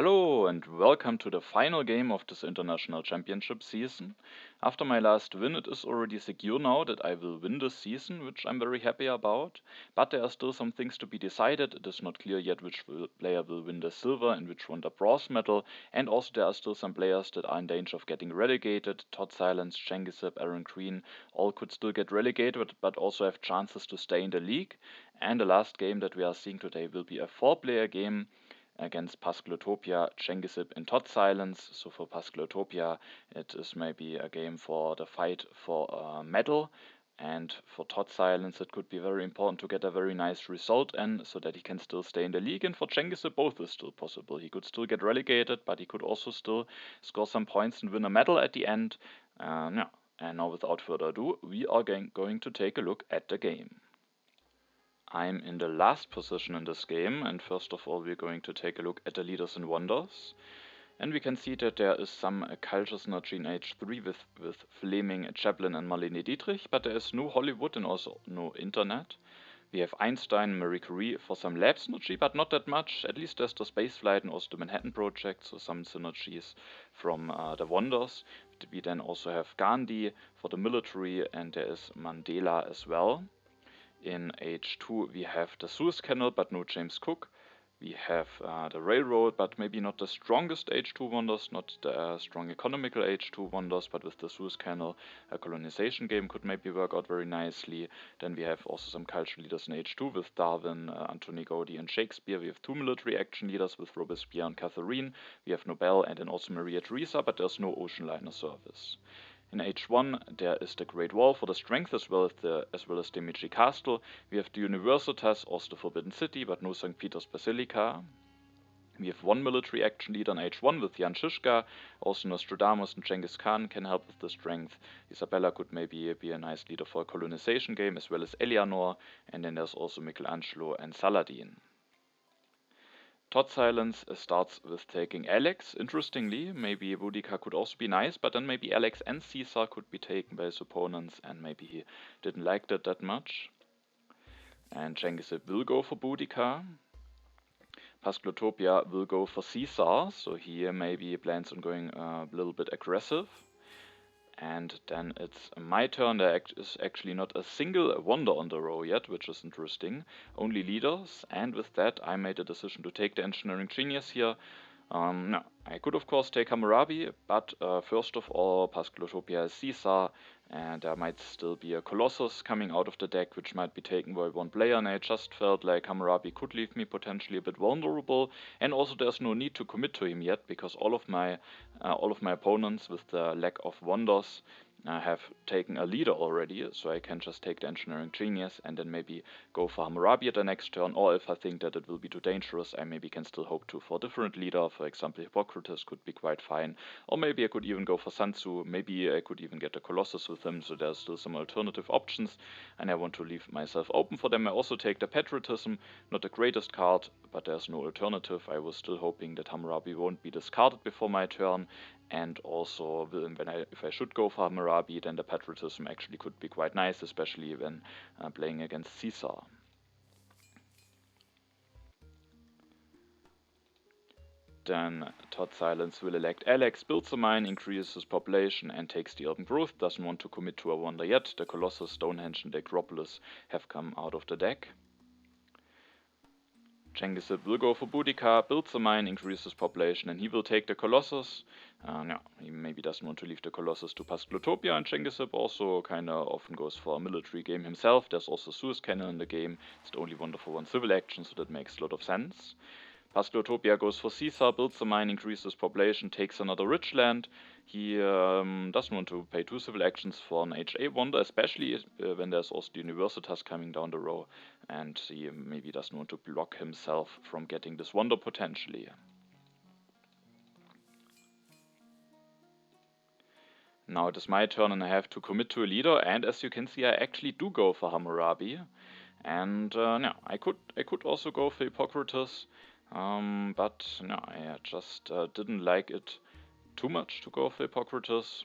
Hello and welcome to the final game of this international championship season. After my last win, it is already secure now that I will win this season, which I'm very happy about. But there are still some things to be decided. It is not clear yet which player will win the silver and which one the bronze medal. And also there are still some players that are in danger of getting relegated. Totsilence, Genghisip, Aaron Green, all could still get relegated, but also have chances to stay in the league. And the last game that we are seeing today will be a 4-player game against Pascalotopia, Genghisip and totsilence. So for Pascalotopia, it is maybe a game for the fight for a medal. And for totsilence, it could be very important to get a very nice result and so that he can still stay in the league. And for Genghisip, both is still possible. He could still get relegated, but he could also still score some points and win a medal at the end. Yeah. And now, without further ado, we are going to take a look at the game. I'm in the last position in this game, and first of all we're going to take a look at the leaders and wonders. And we can see that there is some culture synergy in H3 with Fleming, Chaplin and Marlene Dietrich, but there is no Hollywood and also no internet. We have Einstein and Marie Curie for some lab synergy, but not that much. At least there's the spaceflight and also the Manhattan Project, so some synergies from the wonders. We then also have Gandhi for the military, and there is Mandela as well. In H2 we have the Suez Canal, but no James Cook. We have the railroad, but maybe not the strongest H2 wonders, not the strong economical H2 wonders, but with the Suez Canal, a colonization game could maybe work out very nicely. Then we have also some cultural leaders in H2 with Darwin, Anthony Gaudi and Shakespeare. We have two military action leaders with Robespierre and Catherine. We have Nobel and then also Maria Theresa, but there's no ocean liner service. In H1 there is the Great Wall for the strength as well as the Medici Castle. We have the Universitas, also the Forbidden City, but no St. Peter's Basilica. We have one military action leader in H1 with Jan Žižka. Also Nostradamus and Genghis Khan can help with the strength. Isabella could maybe be a nice leader for a colonization game, as well as Eleanor. And then there's also Michelangelo and Saladin. Totsilence starts with taking Alex. Interestingly, maybe Boudica could also be nice, but then maybe Alex and Caesar could be taken by his opponents, and maybe he didn't like that much. And Genghisip will go for Boudica. Pascalotopia will go for Caesar, so he maybe plans on going a little bit aggressive. And then it's my turn. There is actually not a single wonder on the row yet, which is interesting. Only leaders, and with that I made a decision to take the engineering genius here. Now, I could of course take Hammurabi, but first of all Pascalotopia is Caesar, and there might still be a Colossus coming out of the deck which might be taken by one player, and I just felt like Hammurabi could leave me potentially a bit vulnerable, and also there's no need to commit to him yet because all of my opponents with the lack of wonders have taken a leader already, so I can just take the engineering genius and then maybe go for Hammurabi at the next turn, or if I think that it will be too dangerous, I maybe can still hope for a different leader. For example, Hippocrates could be quite fine, or maybe I could even go for Sun Tzu. Maybe I could even get a Colossus with him, so there's still some alternative options, and I want to leave myself open for them. I also take the Patriotism, not the greatest card, but there's no alternative. I was still hoping that Hammurabi won't be discarded before my turn, and also if I should go for Hammurabi, then the Patriotism actually could be quite nice, especially when playing against Caesar. Then Totsilence will elect Alex, builds a mine, increases his population, and takes the urban growth. Doesn't want to commit to a wonder yet. The Colossus, Stonehenge, and the Acropolis have come out of the deck. Genghisip will go for Boudica, builds a mine, increases population, and he will take the Colossus. No, he maybe doesn't want to leave the Colossus to Pascalotopia, and Genghisip also kinda often goes for a military game himself. There's also Suez Canal in the game. It's the only wonder for one civil action, so that makes a lot of sense. Pascalotopia goes for Caesar, builds a mine, increases population, takes another rich land. He doesn't want to pay two civil actions for an HA wonder, especially when there's also the Universitas coming down the row, and he maybe doesn't want to block himself from getting this wonder potentially. Now it is my turn and I have to commit to a leader, and as you can see I actually do go for Hammurabi. And no, I could also go for Hippocrates, but no, I just didn't like it too much to go for Hippocrates.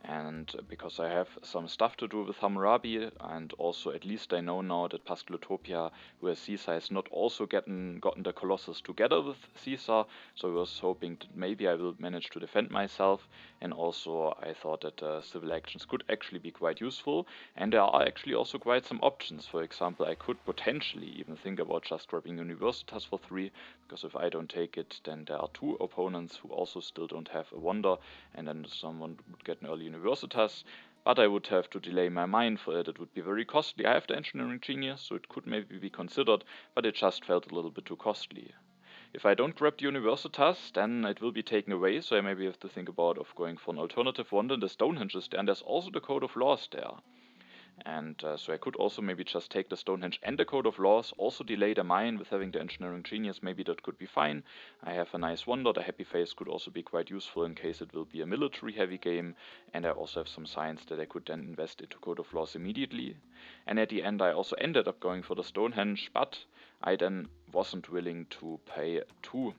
And because I have some stuff to do with Hammurabi, and also at least I know now that Pascalotopia, who has Caesar, has not also gotten the Colossus together with Caesar, so I was hoping that maybe I will manage to defend myself, and also I thought that civil actions could actually be quite useful, and there are actually also quite some options. For example, I could potentially even think about just grabbing Universitas for 3, because if I don't take it, then there are 2 opponents who also still don't have a wonder, and then someone would get an early Universitas, but I would have to delay my mine for it. It would be very costly. I have the engineering genius, so it could maybe be considered, but it just felt a little bit too costly. If I don't grab the Universitas, then it will be taken away, so I maybe have to think about of going for an alternative wonder. The Stonehenge is there, and there's also the Code of Laws there. And so I could also maybe just take the Stonehenge and the Code of Laws, also delay the mine with having the engineering genius, maybe that could be fine. I have a nice wonder, the happy face could also be quite useful in case it will be a military heavy game, and I also have some science that I could then invest into Code of Laws immediately. And at the end I also ended up going for the Stonehenge, but I then wasn't willing to pay 2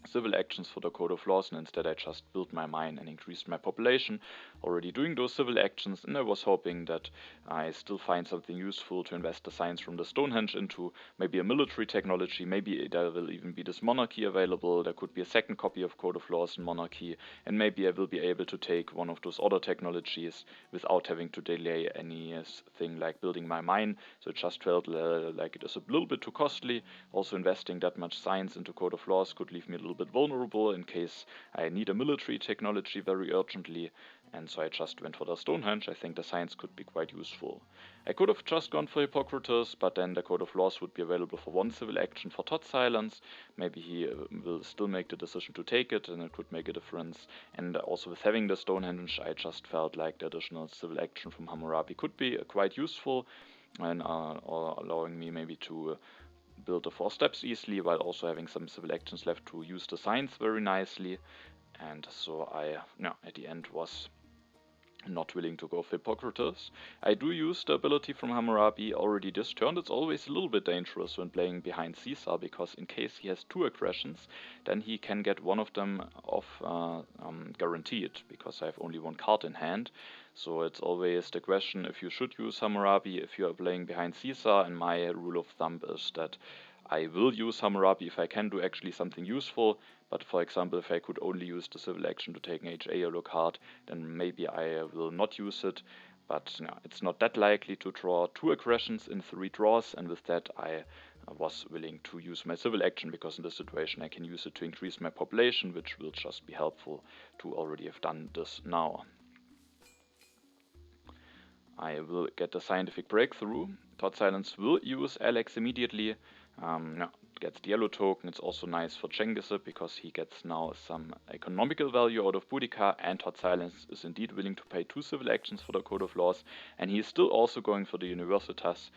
civil actions for the Code of Laws, and instead I just built my mine and increased my population, already doing those civil actions, and I was hoping that I still find something useful to invest the science from the Stonehenge into maybe a military technology. Maybe there will even be this monarchy available, there could be a second copy of Code of Laws and monarchy, and maybe I will be able to take one of those other technologies without having to delay anything like building my mine. So it just felt like it is a little bit too costly. Also investing that much science into Code of Laws could leave me a little bit vulnerable in case I need a military technology very urgently, and so I just went for the Stonehenge. I think the science could be quite useful. I could have just gone for Hippocrates, but then the Code of Laws would be available for 1 civil action for totsilence. Maybe he will still make the decision to take it, and it could make a difference. And also with having the Stonehenge, I just felt like the additional civil action from Hammurabi could be quite useful, and or allowing me maybe to build the 4 steps easily, while also having some civil actions left to use the science very nicely. And so I, at the end was not willing to go for Hippocrates. I do use the ability from Hammurabi already this turn. It's always a little bit dangerous when playing behind Caesar, because in case he has 2 aggressions, then he can get one of them off guaranteed, because I have only 1 card in hand. So it's always the question if you should use Hammurabi if you are playing behind Caesar, and my rule of thumb is that I will use Hammurabi if I can do actually something useful, but for example if I could only use the civil action to take an HA yellow card, then maybe I will not use it. But it's not that likely to draw 2 aggressions in 3 draws, and with that I was willing to use my civil action, because in this situation I can use it to increase my population, which will just be helpful to already have done this now. I will get the scientific breakthrough. Totsilence will use Alex immediately. Gets the yellow token. It's also nice for Genghisip because he gets now some economical value out of Boudica, and totsilence is indeed willing to pay 2 civil actions for the Code of Laws, and he is still also going for the Universitas.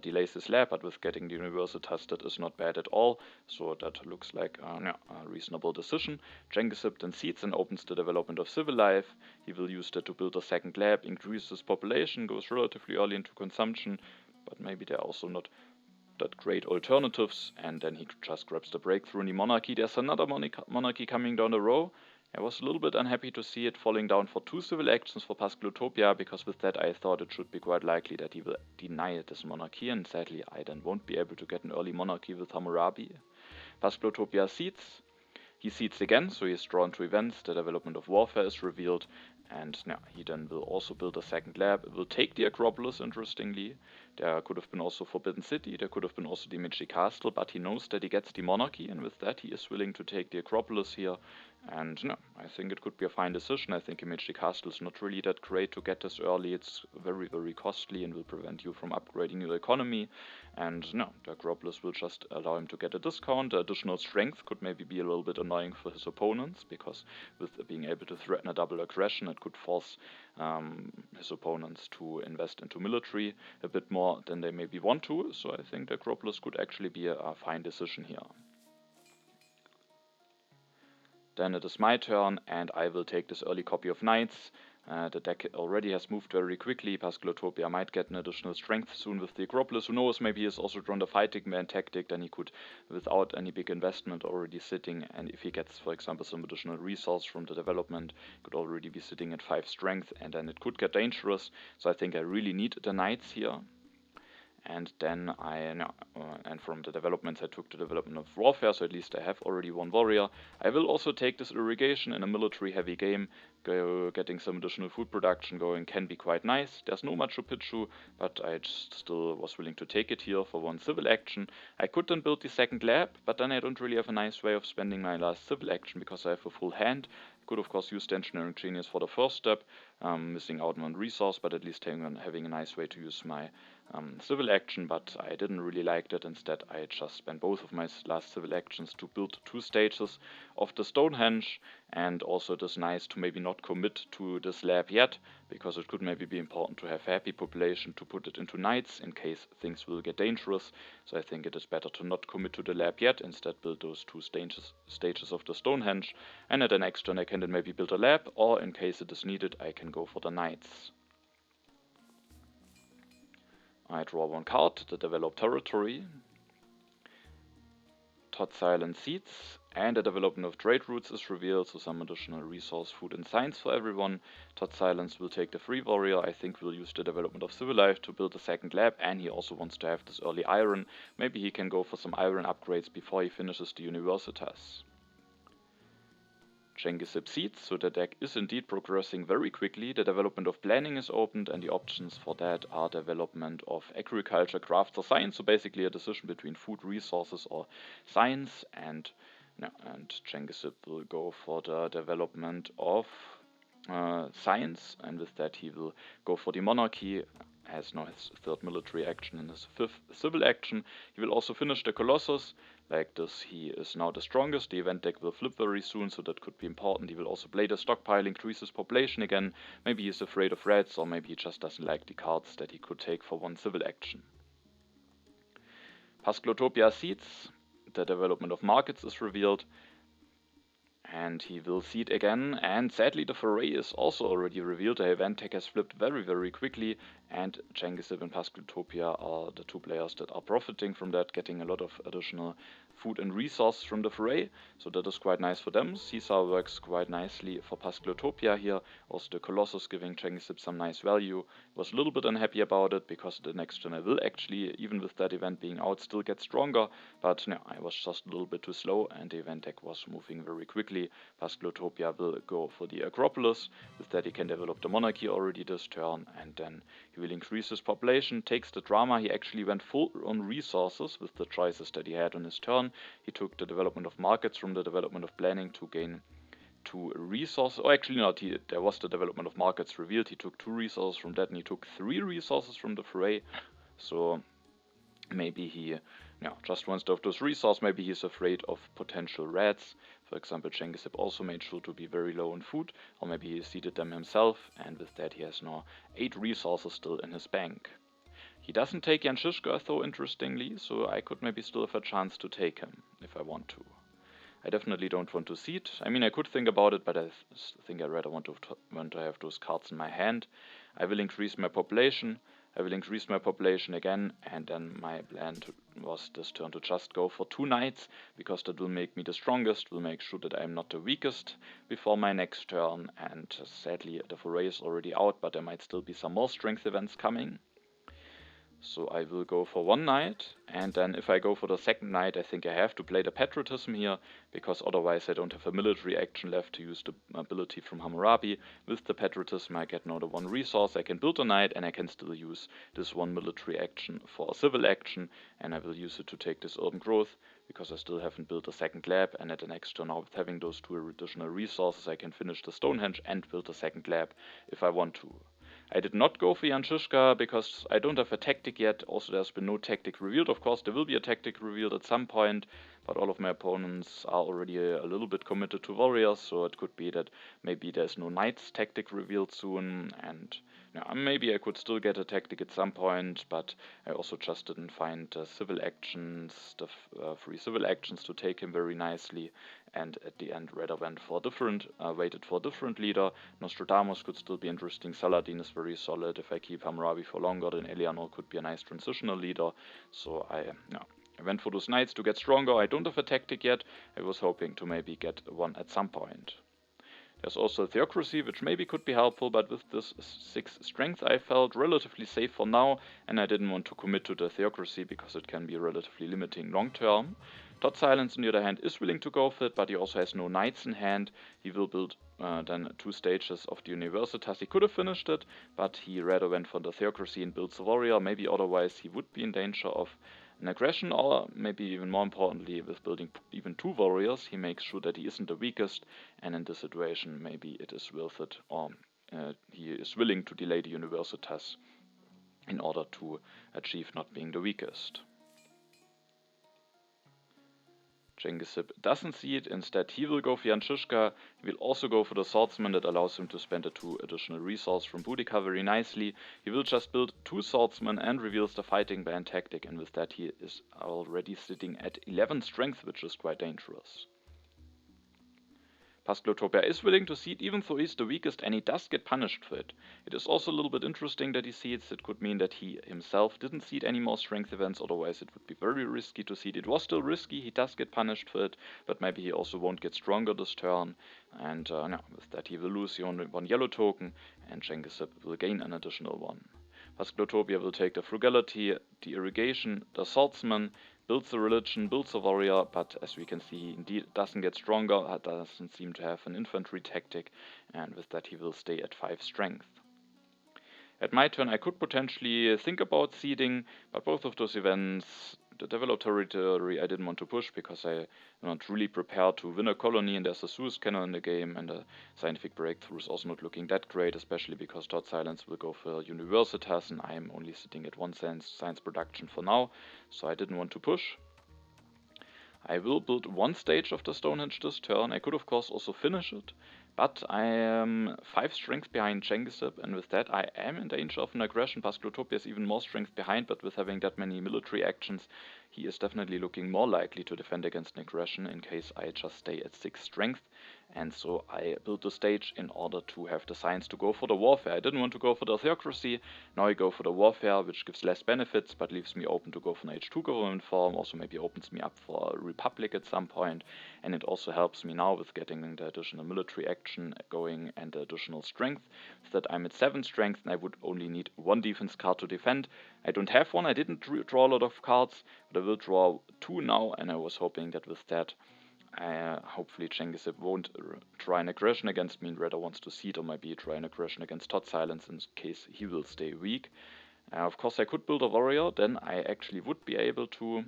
Delays his lab, but with getting the Universitas that is not bad at all, so that looks like a reasonable decision. Genghisip then seeds and opens the development of civil life. He will use that to build a second lab, increase his population, goes relatively early into consumption, but maybe they're also not that great alternatives, and then he just grabs the breakthrough in the monarchy. There's another monarchy coming down the row. I was a little bit unhappy to see it falling down for 2 civil actions for Pascalotopia, because with that I thought it should be quite likely that he will deny this monarchy, and sadly I then won't be able to get an early monarchy with Hammurabi. Pascalotopia seeds. He seeds again, so he is drawn to events. The development of warfare is revealed, and he then will also build a second lab. It will take the Acropolis, interestingly. There could have been also Forbidden City, there could have been also the Medici Castle, but he knows that he gets the monarchy, and with that he is willing to take the Acropolis here. And I think it could be a fine decision. I think Medici Castle is not really that great to get this early. It's very, very costly and will prevent you from upgrading your economy. And the Acropolis will just allow him to get a discount. The additional strength could maybe be a little bit annoying for his opponents, because with being able to threaten a double aggression, it could force his opponents to invest into military a bit more than they maybe want to. So I think the Acropolis could actually be a fine decision here. Then it is my turn, and I will take this early copy of Knights. The deck already has moved very quickly. Pascalotopia might get an additional strength soon with the Acropolis. Who knows, maybe he has also drawn the fighting man tactic, then he could, without any big investment, already sitting, and if he gets, for example, some additional resource from the development, could already be sitting at 5 strength, and then it could get dangerous. So I think I really need the knights here. And then and from the developments I took the development of warfare, so at least I have already one warrior. I will also take this irrigation in a military heavy game. Getting some additional food production going can be quite nice. There's no Machu Picchu, but I just still was willing to take it here for one civil action. I could then build the second lab, but then I don't really have a nice way of spending my last civil action because I have a full hand. I could of course use the engineering genius for the first step, missing out on one resource, but at least having a nice way to use my civil action, but I didn't really like that. Instead, I just spent both of my last civil actions to build 2 stages of the Stonehenge, and also it is nice to maybe not commit to this lab yet, because it could maybe be important to have a happy population to put it into knights in case things will get dangerous. So I think it is better to not commit to the lab yet, instead build those 2 stages of the Stonehenge, and at the next turn I can then maybe build a lab, or in case it is needed I can go for the knights. I draw 1 card, the developed territory, totsilence seeds, and the development of trade routes is revealed, so some additional resource, food and science for everyone. Totsilence will take the free warrior. I think we'll use the development of civil life to build a second lab, and he also wants to have this early iron. Maybe he can go for some iron upgrades before he finishes the Universitas. Genghisip seeds, so the deck is indeed progressing very quickly. The development of planning is opened, and the options for that are development of agriculture, crafts, or science. So basically a decision between food resources or science, and Genghisip will go for the development of science, and with that he will go for the monarchy. Has now his 3rd military action and his 5th civil action. He will also finish the Colossus. Like this, he is now the strongest. The event deck will flip very soon, so that could be important. He will also play the stockpile, increase his population again. Maybe he's afraid of rats, or maybe he just doesn't like the cards that he could take for one civil action. Pascalotopia seeds. The development of markets is revealed. And he will seed again, and sadly the foray is also already revealed. The event tech has flipped very, very quickly, and Genghisip and Pascalotopia are the 2 players that are profiting from that, getting a lot of additional food and resources from the foray, so that is quite nice for them. Caesar works quite nicely for Pascalotopia here, also the Colossus giving Genghisip some nice value. Was a little bit unhappy about it, because the next turn I will actually, even with that event being out, still get stronger, but no, I was just a little bit too slow, and the event deck was moving very quickly. Pascalotopia will go for the Acropolis. With that he can develop the monarchy already this turn, and then he will increase his population, takes the drama. He actually went full on resources with the choices that he had on his turn. He took the development of markets from the development of planning to gain 2 resources. Or actually not, there was the development of markets revealed. He took 2 resources from that, and he took 3 resources from the foray. So maybe he just wants to have those resources. Maybe he's afraid of potential rats. For example, Genghisip also made sure to be very low on food, or maybe he seeded them himself, and with that he has now 8 resources still in his bank. He doesn't take Jan Žižka though, interestingly, so I could maybe still have a chance to take him if I want to. I definitely don't want to seed. I mean, I could think about it, but I think I rather want to have those cards in my hand. I will increase my population. I will increase my population again, and then my plan was this turn to just go for 2 knights, because that will make me the strongest, will make sure that I am not the weakest before my next turn, and sadly the foray is already out, but there might still be some more strength events coming. So I will go for 1 knight, and then if I go for the second knight, I think I have to play the patriotism here, because otherwise I don't have a military action left to use the ability from Hammurabi. With the patriotism I get now the 1 resource, I can build a knight, and I can still use this 1 military action for a civil action, and I will use it to take this urban growth, because I still haven't built a second lab, and at the next turn now with having those 2 additional resources I can finish the Stonehenge and build a second lab if I want to. I did not go for Jan Žižka because I don't have a tactic yet. Also, there's been no tactic revealed. Of course, there will be a tactic revealed at some point, but all of my opponents are already a little bit committed to warriors, so it could be that maybe there's no knights tactic revealed soon, and yeah, maybe I could still get a tactic at some point, but I also just didn't find civil actions, the free civil actions to take him very nicely, and at the end rather went for a different, waited for a different leader. Nostradamus could still be interesting, Saladin is very solid. If I keep Hammurabi for longer, then Eleanor could be a nice transitional leader, so I went for those knights to get stronger. I don't have a tactic yet, I was hoping to maybe get one at some point. There's also Theocracy, which maybe could be helpful, but with this 6 strength I felt relatively safe for now, and I didn't want to commit to the Theocracy because it can be relatively limiting long term. totsilence, on the other hand, is willing to go for it, but he also has no knights in hand. He will build then 2 stages of the Universitas. He could have finished it, but he rather went for the Theocracy and builds a warrior. Maybe otherwise he would be in danger of an aggression, or maybe even more importantly, with building even 2 warriors, he makes sure that he isn't the weakest, and in this situation maybe it is worth it, or he is willing to delay the Universitas in order to achieve not being the weakest. Genghisip doesn't see it, instead he will go for Jan Žižka. He will also go for the swordsman that allows him to spend the 2 additional resources from Boudica very nicely. He will just build 2 swordsmen and reveals the fighting band tactic, and with that he is already sitting at 11 strength, which is quite dangerous. Pascalotopia is willing to cede even though he's the weakest, and he does get punished for it. It is also a little bit interesting that he cedes. It could mean that he himself didn't cede any more strength events, otherwise it would be very risky to cede. It was still risky, he does get punished for it, but maybe he also won't get stronger this turn, and with that he will lose one yellow token, and Genghisip will gain an additional one. Pascalotopia will take the frugality, the irrigation, the swordsman, builds a religion, builds a warrior, but as we can see, he indeed doesn't get stronger, doesn't seem to have an infantry tactic, and with that he will stay at 5 strength. At my turn I could potentially think about ceding, but both of those events, the developed territory I didn't want to push because I'm not really prepared to win a colony, and there's a Suez cannon in the game, and the scientific breakthrough is also not looking that great, especially because totsilence will go for Universitas, and I'm only sitting at 1 science production for now, so I didn't want to push. I will build 1 stage of the Stonehenge this turn. I could of course also finish it, but I am 5 strength behind Genghisip, and with that I am in danger of an aggression. Pascalotopia is even more strength behind, but with having that many military actions, he is definitely looking more likely to defend against an aggression in case I just stay at 6 strength. And so I built the stage in order to have the science to go for the warfare. I didn't want to go for the theocracy, now I go for the warfare, which gives less benefits, but leaves me open to go for an H2 government form, also maybe opens me up for a republic at some point, and it also helps me now with getting the additional military action going and the additional strength, so that I'm at 7 strength and I would only need 1 defense card to defend. I don't have one, I didn't draw a lot of cards, but I will draw 2 now, and I was hoping that with that hopefully Genghisip won't try an aggression against me and rather wants to cede, or maybe try an aggression against totsilence in case he will stay weak. Of course I could build a warrior, then I actually would be able to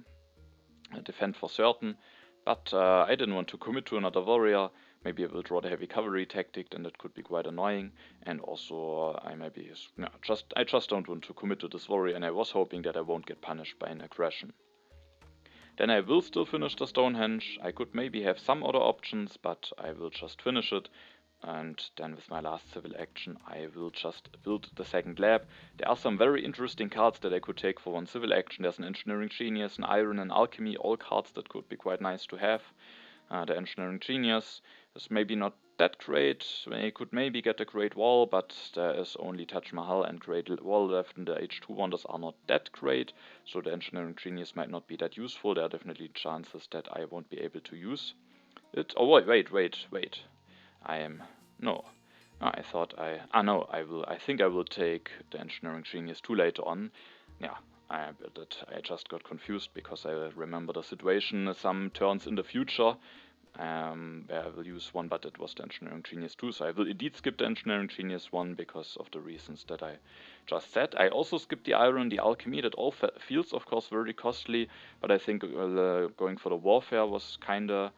defend for certain, but I didn't want to commit to another warrior. Maybe I will draw the heavy cavalry tactic, then that could be quite annoying, and also I just don't want to commit to this warrior, and I was hoping that I won't get punished by an aggression. Then I will still finish the Stonehenge. I could maybe have some other options, but I will just finish it. And then with my last civil action, I will just build the 2nd lab. There are some very interesting cards that I could take for 1 civil action. There's an engineering genius, an iron, and alchemy, all cards that could be quite nice to have. The engineering genius is maybe not that great. I could maybe get a great wall, but there is only Taj Mahal and great wall left, and the H2 wonders are not that great, so the engineering genius might not be that useful. There are definitely chances that I won't be able to use it. Oh wait. I think I will take the engineering genius too later on. Yeah, I just got confused because I remember the situation some turns in the future where I will use 1, but it was the engineering genius 2, so I will indeed skip the engineering genius 1 because of the reasons that I just said. I also skipped the iron, the alchemy. That all feels of course very costly, but I think going for the warfare was kinda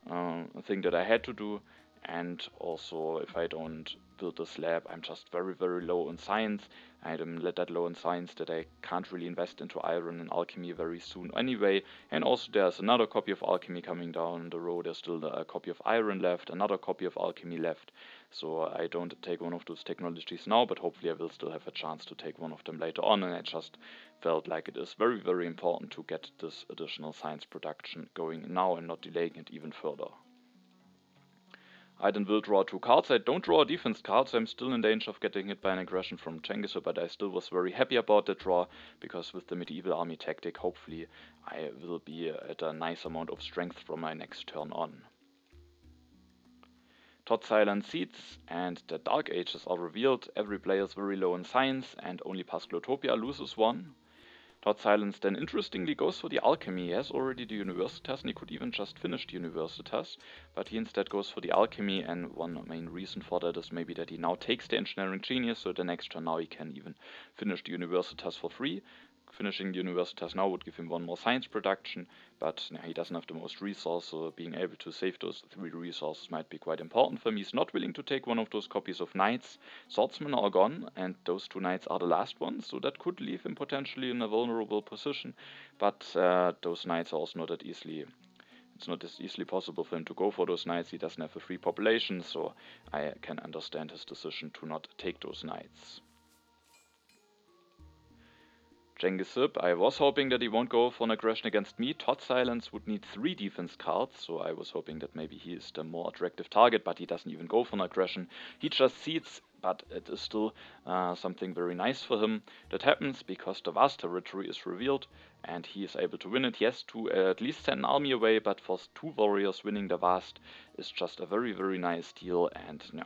a thing that I had to do, and also if I don't build this lab, I'm just very low in science. I'm that low in science that I can't really invest into iron and alchemy very soon anyway. And also there's another copy of alchemy coming down the road. There's still a copy of iron left, another copy of alchemy left. So I don't take one of those technologies now, but hopefully I will still have a chance to take one of them later on. And I just felt like it is very important to get this additional science production going now and not delaying it even further. I then will draw 2 cards. I don't draw a defense card, so I'm still in danger of getting hit by an aggression from Genghisip, but I still was very happy about the draw, because with the medieval army tactic, hopefully I will be at a nice amount of strength from my next turn on. Totsilence seeds and the Dark Ages are revealed. Every player is very low in science, and only Pascalotopia loses 1. Totsilence then interestingly goes for the alchemy. He has already the Universitas, and he could even just finish the Universitas, but he instead goes for the alchemy, and one main reason for that is maybe that he now takes the engineering genius, so the next turn now he can even finish the Universitas for free. Finishing the Universitas now would give him 1 more science production, but he doesn't have the most resources, so being able to save those 3 resources might be quite important for him. He's not willing to take one of those copies of knights. Swordsmen are gone, and those 2 knights are the last ones, so that could leave him potentially in a vulnerable position, but those knights are also not that easily... It's not as easily possible for him to go for those knights. He doesn't have a free population, so I can understand his decision to not take those knights. Genghisip, I was hoping that he won't go for an aggression against me. Totsilence would need 3 defense cards, so I was hoping that maybe he is the more attractive target, but he doesn't even go for an aggression. He just seeds, but it is still something very nice for him. That happens because the vast territory is revealed, and he is able to win it. He has to at least send an army away, but for 2 warriors winning the vast is just a very nice deal, and yeah.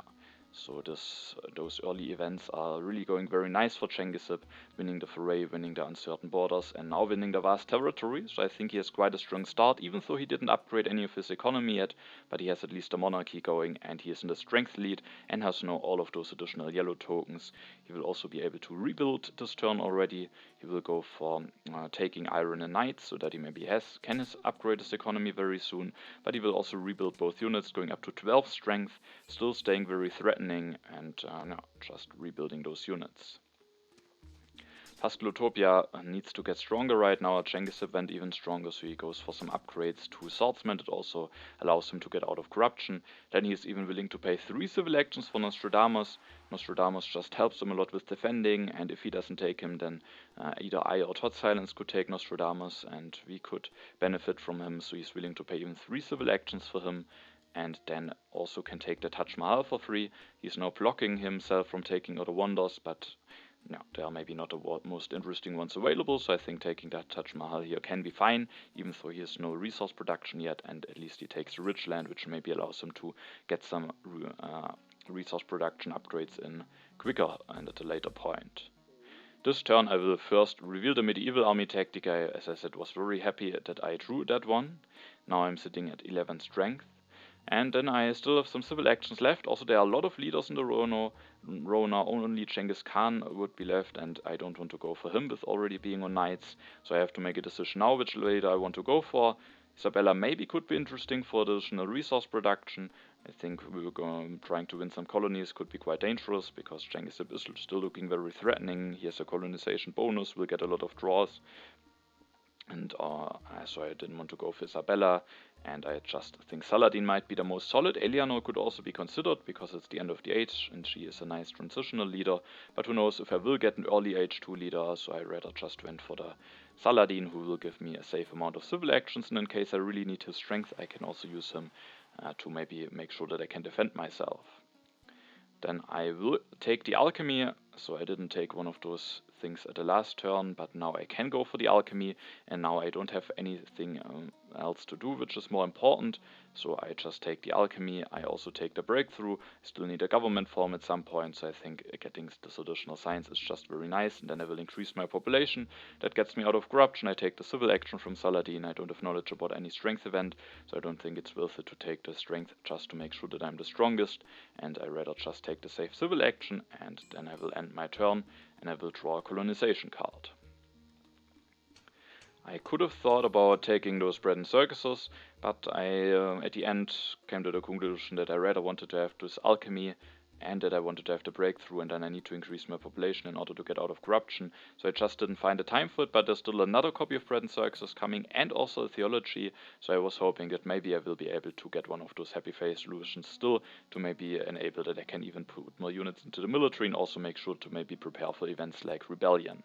So those early events are really going very nice for Genghisip, winning the foray, winning the uncertain borders, and now winning the vast territory. So I think he has quite a strong start, even though he didn't upgrade any of his economy yet, but he has at least a monarchy going, and he is in the strength lead and has now all of those additional yellow tokens. He will also be able to rebuild this turn already. He will go for taking iron and knights, so that he maybe can upgrade his economy very soon, but he will also rebuild both units, going up to 12 strength, still staying very threatening, and just rebuilding those units. Pascalotopia needs to get stronger right now. Genghisip went even stronger, so he goes for some upgrades to swordsman. It also allows him to get out of corruption. Then he is even willing to pay 3 civil actions for Nostradamus. Nostradamus just helps him a lot with defending, and if he doesn't take him, then either I or Totsilence could take Nostradamus, and we could benefit from him, so he's willing to pay even 3 civil actions for him. And then also can take the Taj Mahal for free. He's now blocking himself from taking other wonders, but no, they are maybe not the most interesting ones available, so I think taking that Taj Mahal here can be fine, even though he has no resource production yet, and at least he takes a rich land, which maybe allows him to get some resource production upgrades in quicker and at a later point. This turn I will first reveal the medieval army tactic. As I said, was very happy that I drew that one. Now I'm sitting at 11 strength. And then I still have some civil actions left. Also, there are a lot of leaders in the Rona. Only Genghis Khan would be left, and I don't want to go for him with already being on knights. So I have to make a decision now which leader I want to go for. Isabella maybe could be interesting for additional resource production. I think we were trying to win some colonies could be quite dangerous, because Genghisip is still looking very threatening. He has a colonization bonus, will get a lot of draws. And so I didn't want to go for Isabella, and I just think Saladin might be the most solid. Eleanor could also be considered, because it's the end of the age, and she is a nice transitional leader. But who knows if I will get an early age 2 leader, so I rather just went for the Saladin, who will give me a safe amount of civil actions, and in case I really need his strength, I can also use him to maybe make sure that I can defend myself. Then I will take the alchemy, so I didn't take one of those things at the last turn, but now I can go for the alchemy, and now I don't have anything else to do which is more important, so I just take the alchemy. I also take the breakthrough. I still need a government form at some point, so I think getting this additional science is just very nice, and then I will increase my population. That gets me out of corruption. I take the civil action from Saladin. I don't have knowledge about any strength event, so I don't think it's worth it to take the strength just to make sure that I'm the strongest, and I rather just take the safe civil action, and then I will end my turn, and I will draw a colonization card. I could have thought about taking those bread and circuses, but I at the end came to the conclusion that I rather wanted to have this alchemy and that I wanted to have the breakthrough, and then I need to increase my population in order to get out of corruption. So I just didn't find the time for it, but there's still another copy of bread and circuses coming and also a theology, so I was hoping that maybe I will be able to get one of those happy face solutions still to maybe enable that I can even put more units into the military and also make sure to maybe prepare for events like rebellion.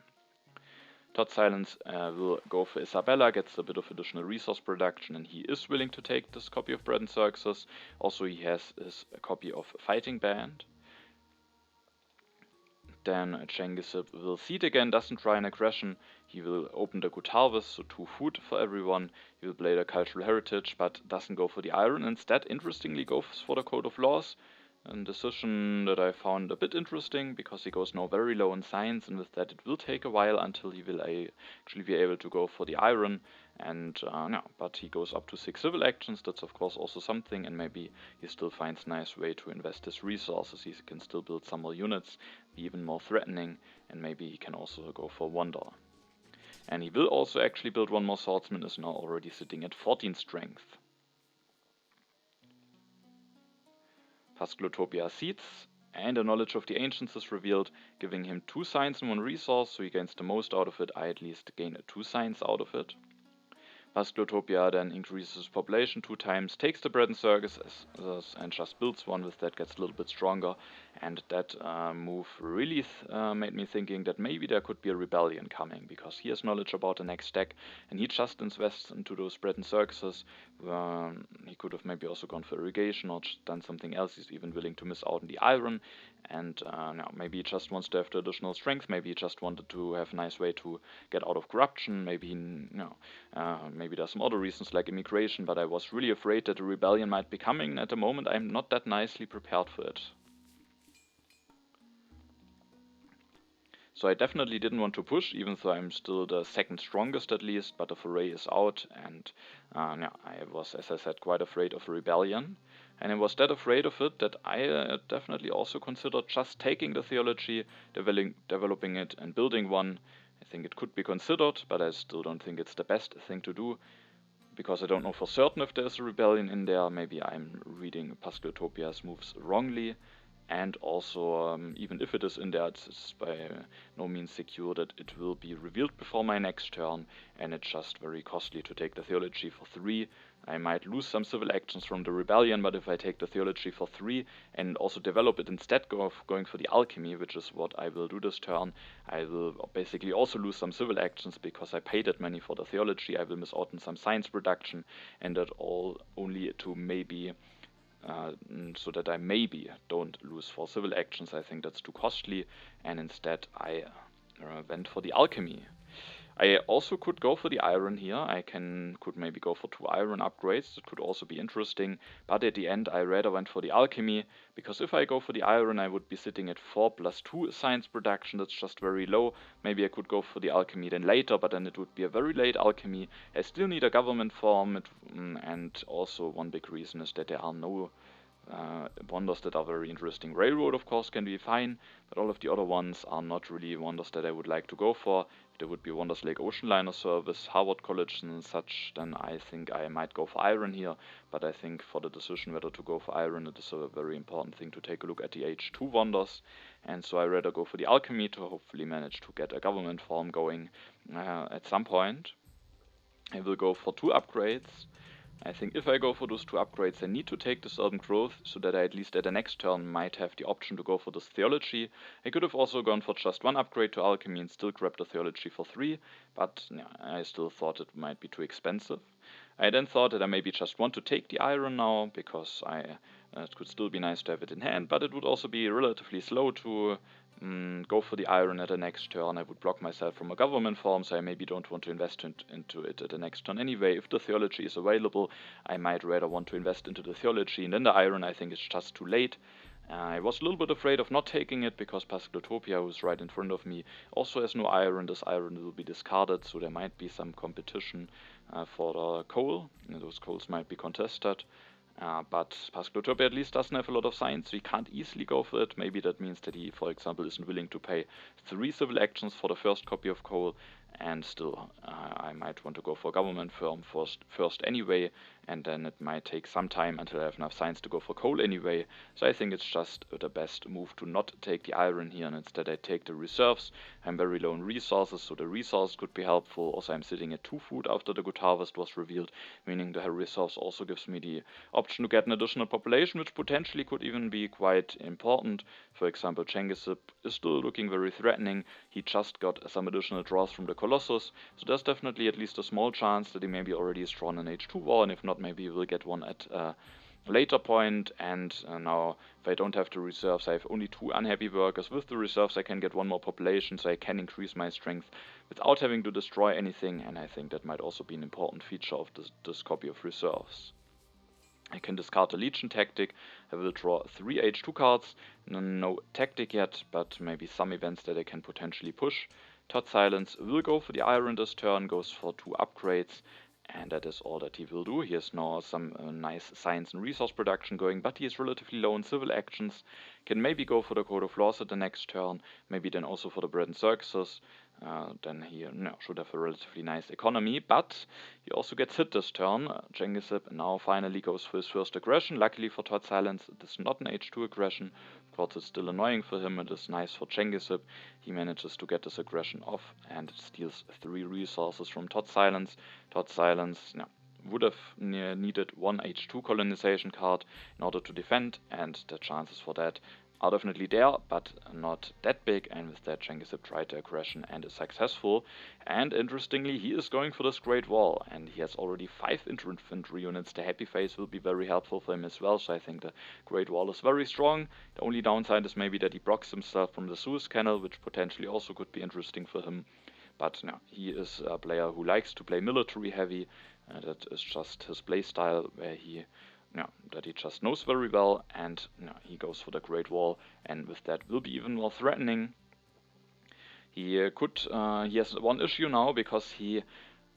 totsilence will go for Isabella, gets a bit of additional resource production, and he is willing to take this copy of bread and circuses. Also, he has his copy of fighting band. Then Genghisip will seed again, doesn't try an aggression. He will open the good harvest, so 2 food for everyone. He will play the cultural heritage, but doesn't go for the iron. Instead, interestingly, goes for the code of laws. A decision that I found a bit interesting because he goes now very low in science, and with that it will take a while until he will actually be able to go for the iron. And no, but he goes up to 6 civil actions. That's of course also something, and maybe he still finds a nice way to invest his resources. He can still build some more units, be even more threatening, and maybe he can also go for wonder. And he will also actually build one more swordsman, is now already sitting at 14 strength. Pascalotopia seeds, and the knowledge of the ancients is revealed, giving him 2 science and 1 resource, so he gains the most out of it. I at least gain 2 science out of it. Pascalotopia then increases his population 2 times, takes the bread and circuses and just builds one. With that gets a little bit stronger, and that move really made me thinking that maybe there could be a rebellion coming, because he has knowledge about the next deck and he just invests into those bread and circuses. He could have maybe also gone for irrigation or done something else. He's even willing to miss out on the iron, and now maybe he just wants to have the additional strength. Maybe he just wanted to have a nice way to get out of corruption. Maybe maybe there's some other reasons like immigration, but I was really afraid that a rebellion might be coming, and at the moment I'm not that nicely prepared for it. So I definitely didn't want to push, even though I'm still the 2nd strongest at least, but the foray is out, and yeah, I was, as I said, quite afraid of a rebellion. And I was that afraid of it that I definitely also considered just taking the theology, developing it, and building one. I think it could be considered, but I still don't think it's the best thing to do, because I don't know for certain if there's a rebellion in there. Maybe I'm reading Pascalotopia's moves wrongly, and also even if it is in there, it's by no means secure that it will be revealed before my next turn, and it's just very costly to take the theology for 3. I might lose some civil actions from the rebellion, but if I take the theology for 3 and also develop it instead of going for the alchemy, which is what I will do this turn, I will basically also lose some civil actions because I paid that money for the theology. I will miss out on some science production, and that all only to maybe so that I maybe don't lose 4 civil actions. I think that's too costly, and instead I went for the alchemy. I also could go for the iron here. I could maybe go for 2 iron upgrades. That could also be interesting, but at the end I rather went for the alchemy, because if I go for the iron I would be sitting at 4 plus 2 science production. That's just very low. Maybe I could go for the alchemy then later, but then it would be a very late alchemy. I still need a government form, and also one big reason is that there are no wonders that are very interesting. Railroad, of course, can be fine, but all of the other ones are not really wonders that I would like to go for. If there would be wonders like Ocean Liner Service, Harvard College and such, then I think I might go for iron here, but I think for the decision whether to go for iron, it is a very important thing to take a look at the H2 wonders, and so I rather go for the alchemy to hopefully manage to get a government form going at some point. I will go for 2 upgrades. I think if I go for those 2 upgrades, I need to take this urban growth, so that I at least at the next turn might have the option to go for this theology. I could have also gone for just 1 upgrade to alchemy and still grab the theology for 3, but yeah, I still thought it might be too expensive. I then thought that I maybe just want to take the iron now, because it could still be nice to have it in hand, but it would also be relatively slow to go for the iron at the next turn. I would block myself from a government form, so I maybe don't want to invest into it at the next turn anyway. If the theology is available, I might rather want to invest into the theology, and then the iron I think is just too late. I was a little bit afraid of not taking it, because Pascalotopia, who's right in front of me, also has no iron. This iron will be discarded, so there might be some competition for the coal. Those coals might be contested. But Pascalotopia at least doesn't have a lot of science, so he can't easily go for it. Maybe that means that he, for example, isn't willing to pay 3 civil actions for the first copy of coal, and still I might want to go for government firm first anyway, and then it might take some time until I have enough science to go for coal anyway. So I think it's just the best move to not take the iron here, and instead I take the reserves. I'm very low in resources, so the resource could be helpful. Also, I'm sitting at 2 food after the good harvest was revealed, meaning the resource also gives me the option to get an additional population, which potentially could even be quite important. For example, Genghisip is still looking very threatening. He just got some additional draws from the Colossus, so there's definitely at least a small chance that he maybe already has drawn an H2 war, and if not, maybe he will get one at a later point. And now, if I don't have the reserves, I have only 2 unhappy workers. With the reserves, I can get 1 more population, so I can increase my strength without having to destroy anything, and I think that might also be an important feature of this copy of reserves. I can discard the Legion tactic. I will draw 3 H2 cards. No tactic yet, but maybe some events that I can potentially push. Totsilence will go for the iron this turn, goes for 2 upgrades, and that is all that he will do. He has now some nice science and resource production going, but he is relatively low in civil actions. Can maybe go for the Code of Laws at the next turn, maybe then also for the bread and circuses. Then he should have a relatively nice economy, but he also gets hit this turn. Genghisip now finally goes for his first aggression. Luckily for totsilence, it is not an H2 aggression. Of course, it's still annoying for him. It is nice for Genghisip. He manages to get this aggression off and steals 3 resources from totsilence. Totsilence would have needed 1 H2 colonization card in order to defend, and the chances for that are definitely there, but not that big, and with that Genghisip tried the aggression and is successful. And interestingly, he is going for this Great Wall, and he has already 5 infantry units. The Happy Face will be very helpful for him as well, so I think the Great Wall is very strong. The only downside is maybe that he blocks himself from the Suez Canal, which potentially also could be interesting for him. But he is a player who likes to play military heavy, that is just his playstyle, where he that he just knows very well, and he goes for the Great Wall, and with that will be even more threatening. He has 1 issue now, because he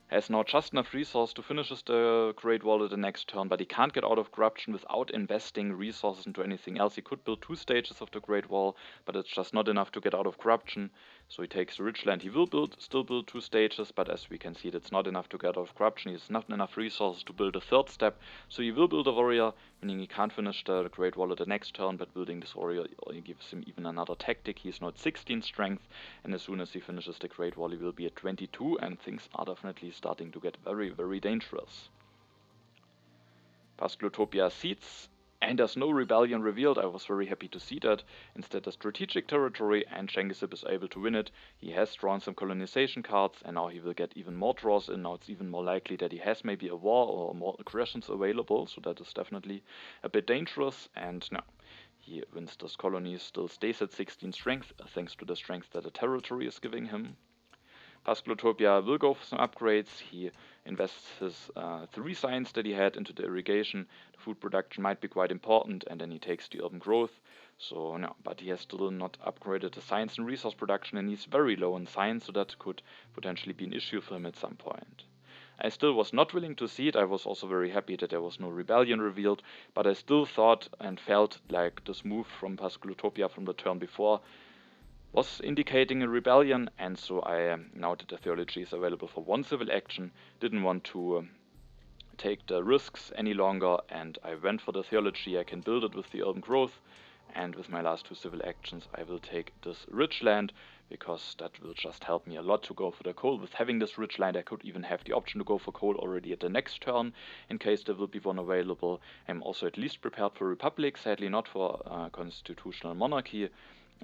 has now just enough resource to finish the Great Wall at the next turn, but he can't get out of corruption without investing resources into anything else. He could build 2 stages of the Great Wall, but it's just not enough to get out of corruption. So he takes the rich land. He will still build 2 stages, but as we can see, that's not enough to get out of corruption. He has not enough resources to build a 3rd step. So he will build a warrior, meaning he can't finish the Great Wall at the next turn, but building this warrior gives him even another tactic. He's now at 16 strength, and as soon as he finishes the Great Wall, he will be at 22, and things are definitely starting to get very, very dangerous. Pascalotopia seeds, and there's no rebellion revealed. I was very happy to see that. Instead, a strategic territory, and Genghisip is able to win it. He has drawn some colonization cards, and now he will get even more draws in. Now it's even more likely that he has maybe a war or more aggressions available, so that is definitely a bit dangerous. And he wins this colony, still stays at 16 strength, thanks to the strength that the territory is giving him. Pascalotopia will go for some upgrades. He invests his 3 science that he had into the irrigation. The food production might be quite important, and then he takes the urban growth. So but he has still not upgraded the science and resource production, and he's very low in science, so that could potentially be an issue for him at some point. I still was not willing to see it. I was also very happy that there was no rebellion revealed, but I still thought and felt like this move from Pascalotopia from the turn before was indicating a rebellion, and so I, now that the theology is available for 1 civil action, didn't want to take the risks any longer, and I went for the theology. I can build it with the urban growth, and with my last 2 civil actions I will take this rich land, because that will just help me a lot to go for the coal. With having this rich land, I could even have the option to go for coal already at the next turn, in case there will be one available. I'm also at least prepared for Republic, sadly not for constitutional monarchy.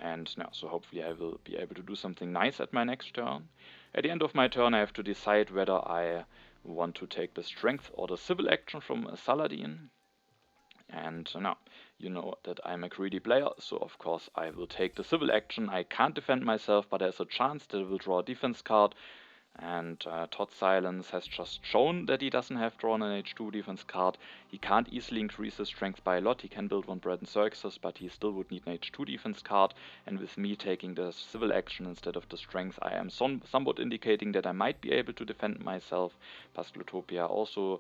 And so hopefully I will be able to do something nice at my next turn. At the end of my turn, I have to decide whether I want to take the strength or the civil action from Saladin. And you know that I'm a greedy player, so of course I will take the civil action. I can't defend myself, but there's a chance that I will draw a defense card. And totsilence has just shown that he doesn't have drawn an H2 defense card. He can't easily increase his strength by a lot. He can build 1 bread and circuses, but he still would need an H2 defense card. And with me taking the civil action instead of the strength, I am somewhat indicating that I might be able to defend myself. Pascalotopia also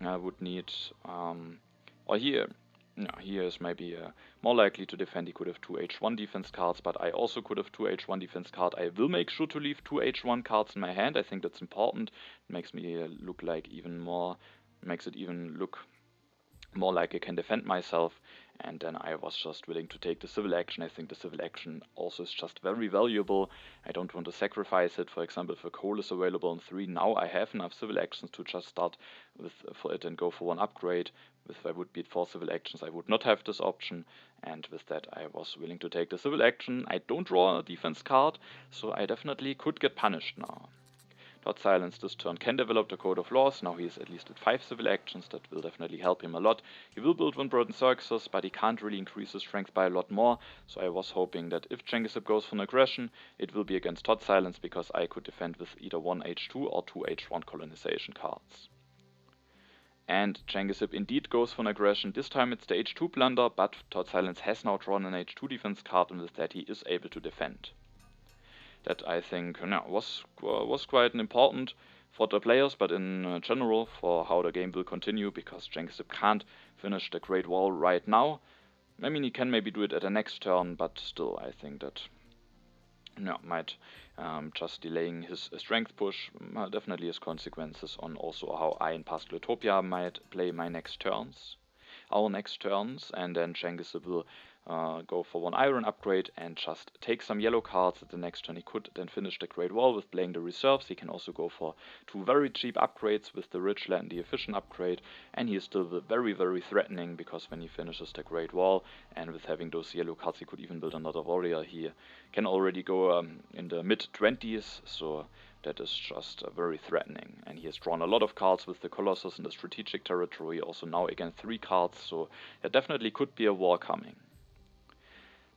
would need, or here, Yeah, he is maybe more likely to defend. He could have two H1 defense cards, but I also could have two H1 defense cards. I will make sure to leave two H1 cards in my hand. I think that's important. It makes me look like even more, makes it even look more like I can defend myself. And then I was just willing to take the civil action. I think the civil action also is just very valuable. I don't want to sacrifice it. For example, if a coal is available in 3, now I have enough civil actions to just start with for it and go for one upgrade. If I would be at 4 civil actions, I would not have this option. And with that, I was willing to take the civil action. I don't draw a defense card, so I definitely could get punished now. Totsilence this turn can develop the Code of Laws. Now he is at least at 5 civil actions. That will definitely help him a lot. He will build one burden circuses, but he can't really increase his strength by a lot more. So I was hoping that if Genghisip goes for an aggression, it will be against Totsilence, because I could defend with either 1 H2 or 2 H1 colonization cards. And Genghisip indeed goes for an aggression. This time it's the H2 blunder, but Totsilence has now drawn an H2 defense card, and with that he is able to defend. That I think was quite important for the players, but in general for how the game will continue, because Genghisip can't finish the Great Wall right now. I mean, he can maybe do it at the next turn, but still I think that might just delaying his strength push definitely has consequences on also how I in Pascalotopia might play my next turns. Our next turns, and then Genghisip will go for 1 iron upgrade and just take some yellow cards at the next turn. He could then finish the Great Wall with playing the reserves. He can also go for 2 very cheap upgrades with the Rich Land and the Efficient upgrade, and he is still very, very threatening, because when he finishes the Great Wall and with having those yellow cards, he could even build another warrior. He can already go in the mid-20s, so that is just very threatening. And he has drawn a lot of cards with the Colossus in the strategic territory, also now again 3 cards, so there definitely could be a war coming.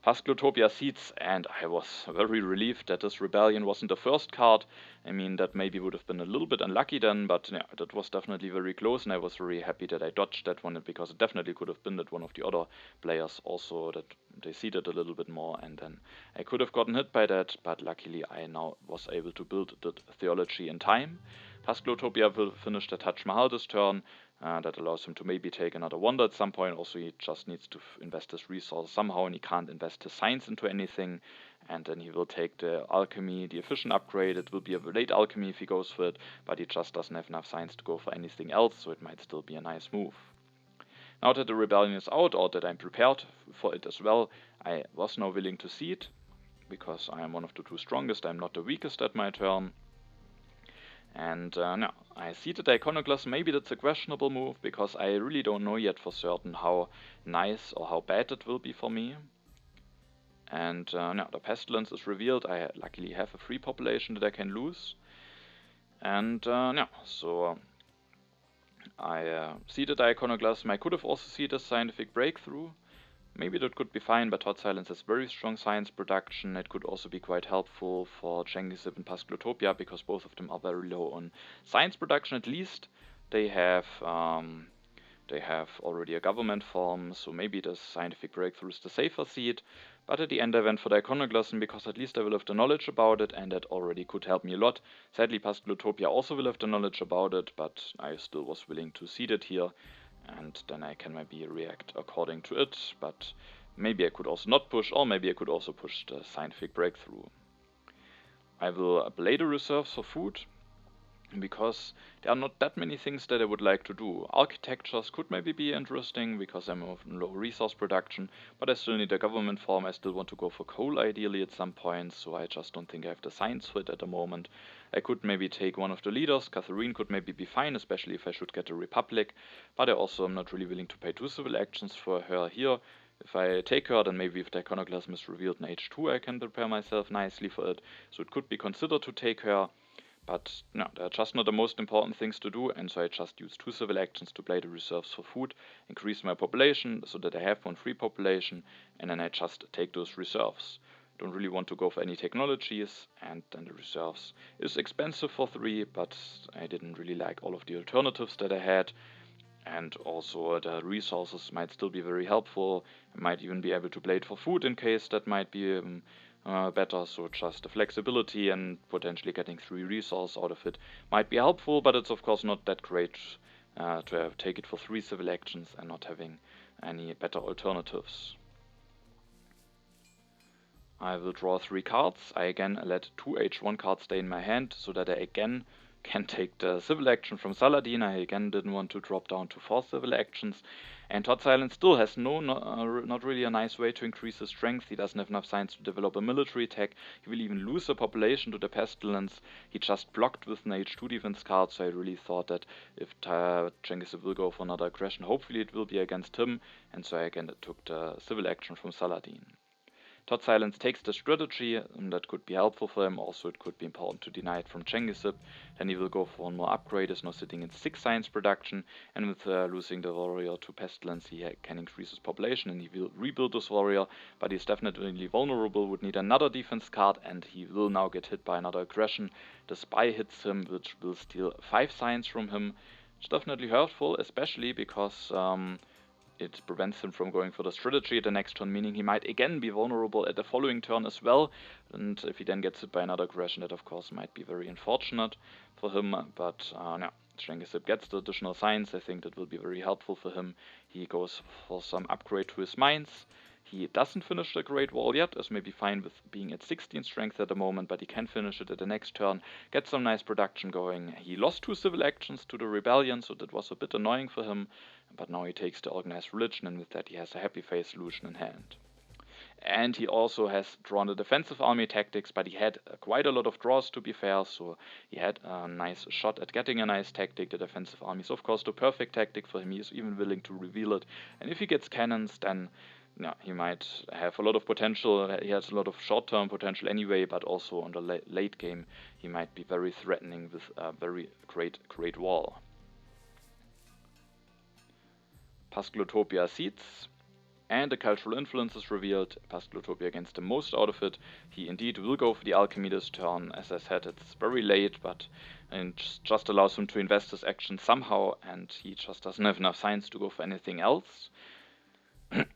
Pascalotopia seeds, and I was very relieved that this rebellion wasn't the first card. I mean, that maybe would have been a little bit unlucky then, but yeah, that was definitely very close, and I was very happy that I dodged that one, because it definitely could have been that one of the other players also, that they seeded a little bit more, and then I could have gotten hit by that, but luckily I now was able to build the theology in time. Pascalotopia will finish the Taj Mahal this turn. That allows him to maybe take another wonder at some point. Also, he just needs to invest his resources somehow, and he can't invest his science into anything. And then he will take the alchemy, the efficient upgrade. It will be a late alchemy if he goes for it, but he just doesn't have enough science to go for anything else, so it might still be a nice move. Now that the rebellion is out, or that I'm prepared for it as well, I was now willing to cede, because I am one of the 2 strongest. I'm not the weakest at my turn. And now I see the Iconoclast. Maybe that's a questionable move, because I really don't know yet for certain how nice or how bad it will be for me. And now the Pestilence is revealed. I luckily have a free population that I can lose. And now, so I see the Iconoclast. I could have also seen the Scientific Breakthrough. Maybe that could be fine, but Totsilence has very strong science production. It could also be quite helpful for Genghisip and Pascalotopia, because both of them are very low on science production. At least they have already a government form, so maybe the Scientific Breakthrough is the safer seed. But at the end I went for the Iconoclasm, because at least I will have the knowledge about it, and that already could help me a lot. Sadly, Pascalotopia also will have the knowledge about it, but I still was willing to seed it here. And then I can maybe react according to it, but maybe I could also not push, or maybe I could also push the Scientific Breakthrough. I will play the reserves for food, because there are not that many things that I would like to do. Architectures could maybe be interesting, because I'm of low resource production, but I still need a government form. I still want to go for coal ideally at some point, so I just don't think I have the science for it at the moment. I could maybe take one of the leaders. Catherine could maybe be fine, especially if I should get a republic, but I also am not really willing to pay 2 civil actions for her here. If I take her, then maybe if the Iconoclasm is revealed in H2, I can prepare myself nicely for it, so it could be considered to take her. But no, they're just not the most important things to do, and so I just use 2 civil actions to play the reserves for food, increase my population so that I have 1 free population, and then I just take those reserves. Don't really want to go for any technologies, and then the reserves is expensive for 3, but I didn't really like all of the alternatives that I had, and also the resources might still be very helpful. I might even be able to play it for food in case that might be better, so just the flexibility and potentially getting 3 resources out of it might be helpful, but it's of course not that great to take it for 3 civil actions and not having any better alternatives. I will draw 3 cards. I again let 2 H1 cards stay in my hand so that I again can take the civil action from Saladin. I again didn't want to drop down to 4 civil actions. And totsilence still has not really a nice way to increase his strength. He doesn't have enough signs to develop a military attack. He will even lose a population to the pestilence. He just blocked with an H2 defense card, so I really thought that if Genghisip will go for another aggression, hopefully it will be against him. And so I again took the civil action from Saladin. totsilence takes the strategy, and that could be helpful for him. Also, it could be important to deny it from Genghisip. Then he will go for one more upgrade, is now sitting in 6 science production, and with losing the warrior to pestilence, he can increase his population, and he will rebuild this warrior, but he's definitely vulnerable, would need another defense card, and he will now get hit by another aggression. The spy hits him, which will steal 5 science from him. It's definitely hurtful, especially because it prevents him from going for the strategy at the next turn, meaning he might again be vulnerable at the following turn as well. And if he then gets hit by another aggression, that of course might be very unfortunate for him. But no, Genghisip gets the additional science. I think that will be very helpful for him. He goes for some upgrade to his mines. He doesn't finish the Great Wall yet, is maybe fine with being at 16 strength at the moment, but he can finish it at the next turn, get some nice production going. He lost 2 civil actions to the rebellion, so that was a bit annoying for him, but now he takes the organized religion, and with that he has a happy face solution in hand. And he also has drawn the defensive army tactics, but he had quite a lot of draws to be fair, so he had a nice shot at getting a nice tactic. The defensive army is of course the perfect tactic for him. He is even willing to reveal it, and if he gets cannons, then yeah, he might have a lot of potential. He has a lot of short-term potential anyway, but also on the late game he might be very threatening with a very great wall. Pascalotopia seeds, and the cultural influence is revealed. Pascalotopia gets the most out of it. He indeed will go for the alchemy this turn. As I said, it's very late, but it just allows him to invest his action somehow, and he just doesn't have enough science to go for anything else.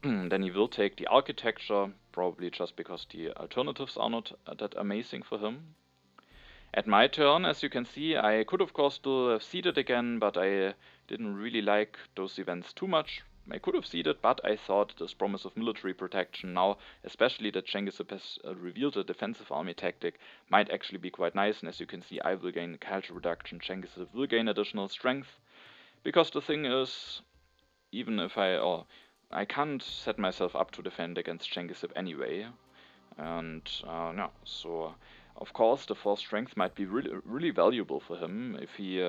Then he will take the architecture, probably just because the alternatives are not that amazing for him. At my turn, as you can see, I could of course still have seeded again, but I didn't really like those events too much. I could have seeded, but I thought this promise of military protection now, especially that Genghisip has revealed a defensive army tactic, might actually be quite nice. And as you can see, I will gain culture reduction, Genghisip will gain additional strength. Because the thing is, even if I can't set myself up to defend against Genghisip anyway, and no, so of course the 4 strength might be really valuable for him. If he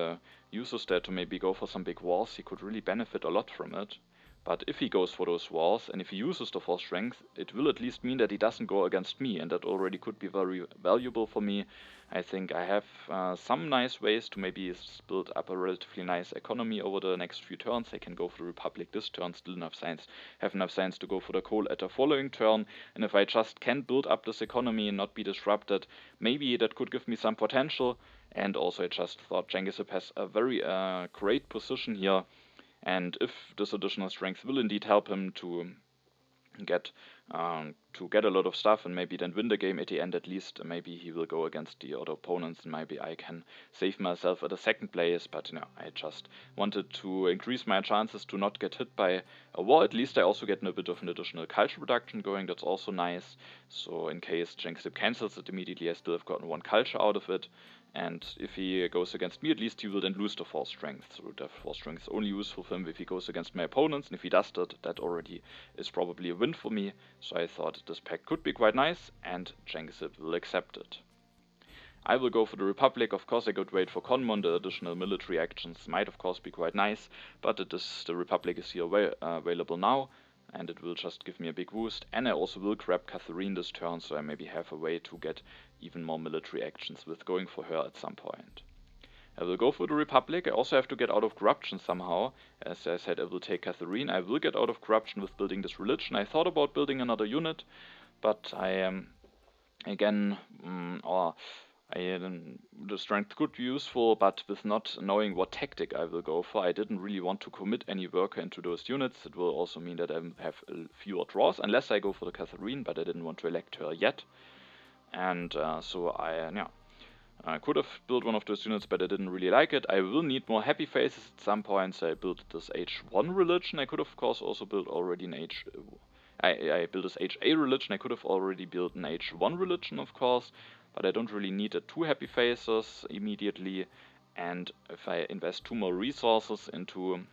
uses that to maybe go for some big wars, he could really benefit a lot from it. But if he goes for those wars, and if he uses the 4 strength, it will at least mean that he doesn't go against me, and that already could be very valuable for me. I think I have some nice ways to maybe build up a relatively nice economy over the next few turns. I can go for the Republic this turn, still have enough science to go for the coal at the following turn, and if I just can build up this economy and not be disrupted, maybe that could give me some potential. And also I just thought Genghisip has a very great position here. And if this additional strength will indeed help him to get a lot of stuff and maybe then win the game at the end, at least maybe he will go against the other opponents and maybe I can save myself at the second place. But I just wanted to increase my chances to not get hit by a war. At least I also get a bit of an additional culture reduction going. That's also nice. So in case Genghisip cancels it immediately, I still have gotten 1 culture out of it. And if he goes against me, at least he will then lose the 4 strength. So the 4 strength is only useful for him if he goes against my opponents. And if he does that, that already is probably a win for me. So I thought this pact could be quite nice, and Genghisip will accept it. I will go for the Republic. Of course I could wait for Konmon. The additional military actions might of course be quite nice, but the Republic is here available now, and it will just give me a big boost. And I also will grab Catherine this turn, so I maybe have a way to get even more military actions with going for her at some point. I will go for the Republic. I also have to get out of corruption somehow. As I said, I will take Catherine. I will get out of corruption with building this religion. I thought about building another unit, but I the strength could be useful, but with not knowing what tactic I will go for, I didn't really want to commit any worker into those units. It will also mean that I have fewer draws, unless I go for the Catherine, but I didn't want to elect her yet. And so I I could have built one of those units, but I didn't really like it. I will need more happy faces at some point, so I built this H1 religion. I could of course also build already an I built this HA religion. I could have already built an H1 religion, of course, but I don't really need a 2 happy faces immediately. And if I invest 2 more resources into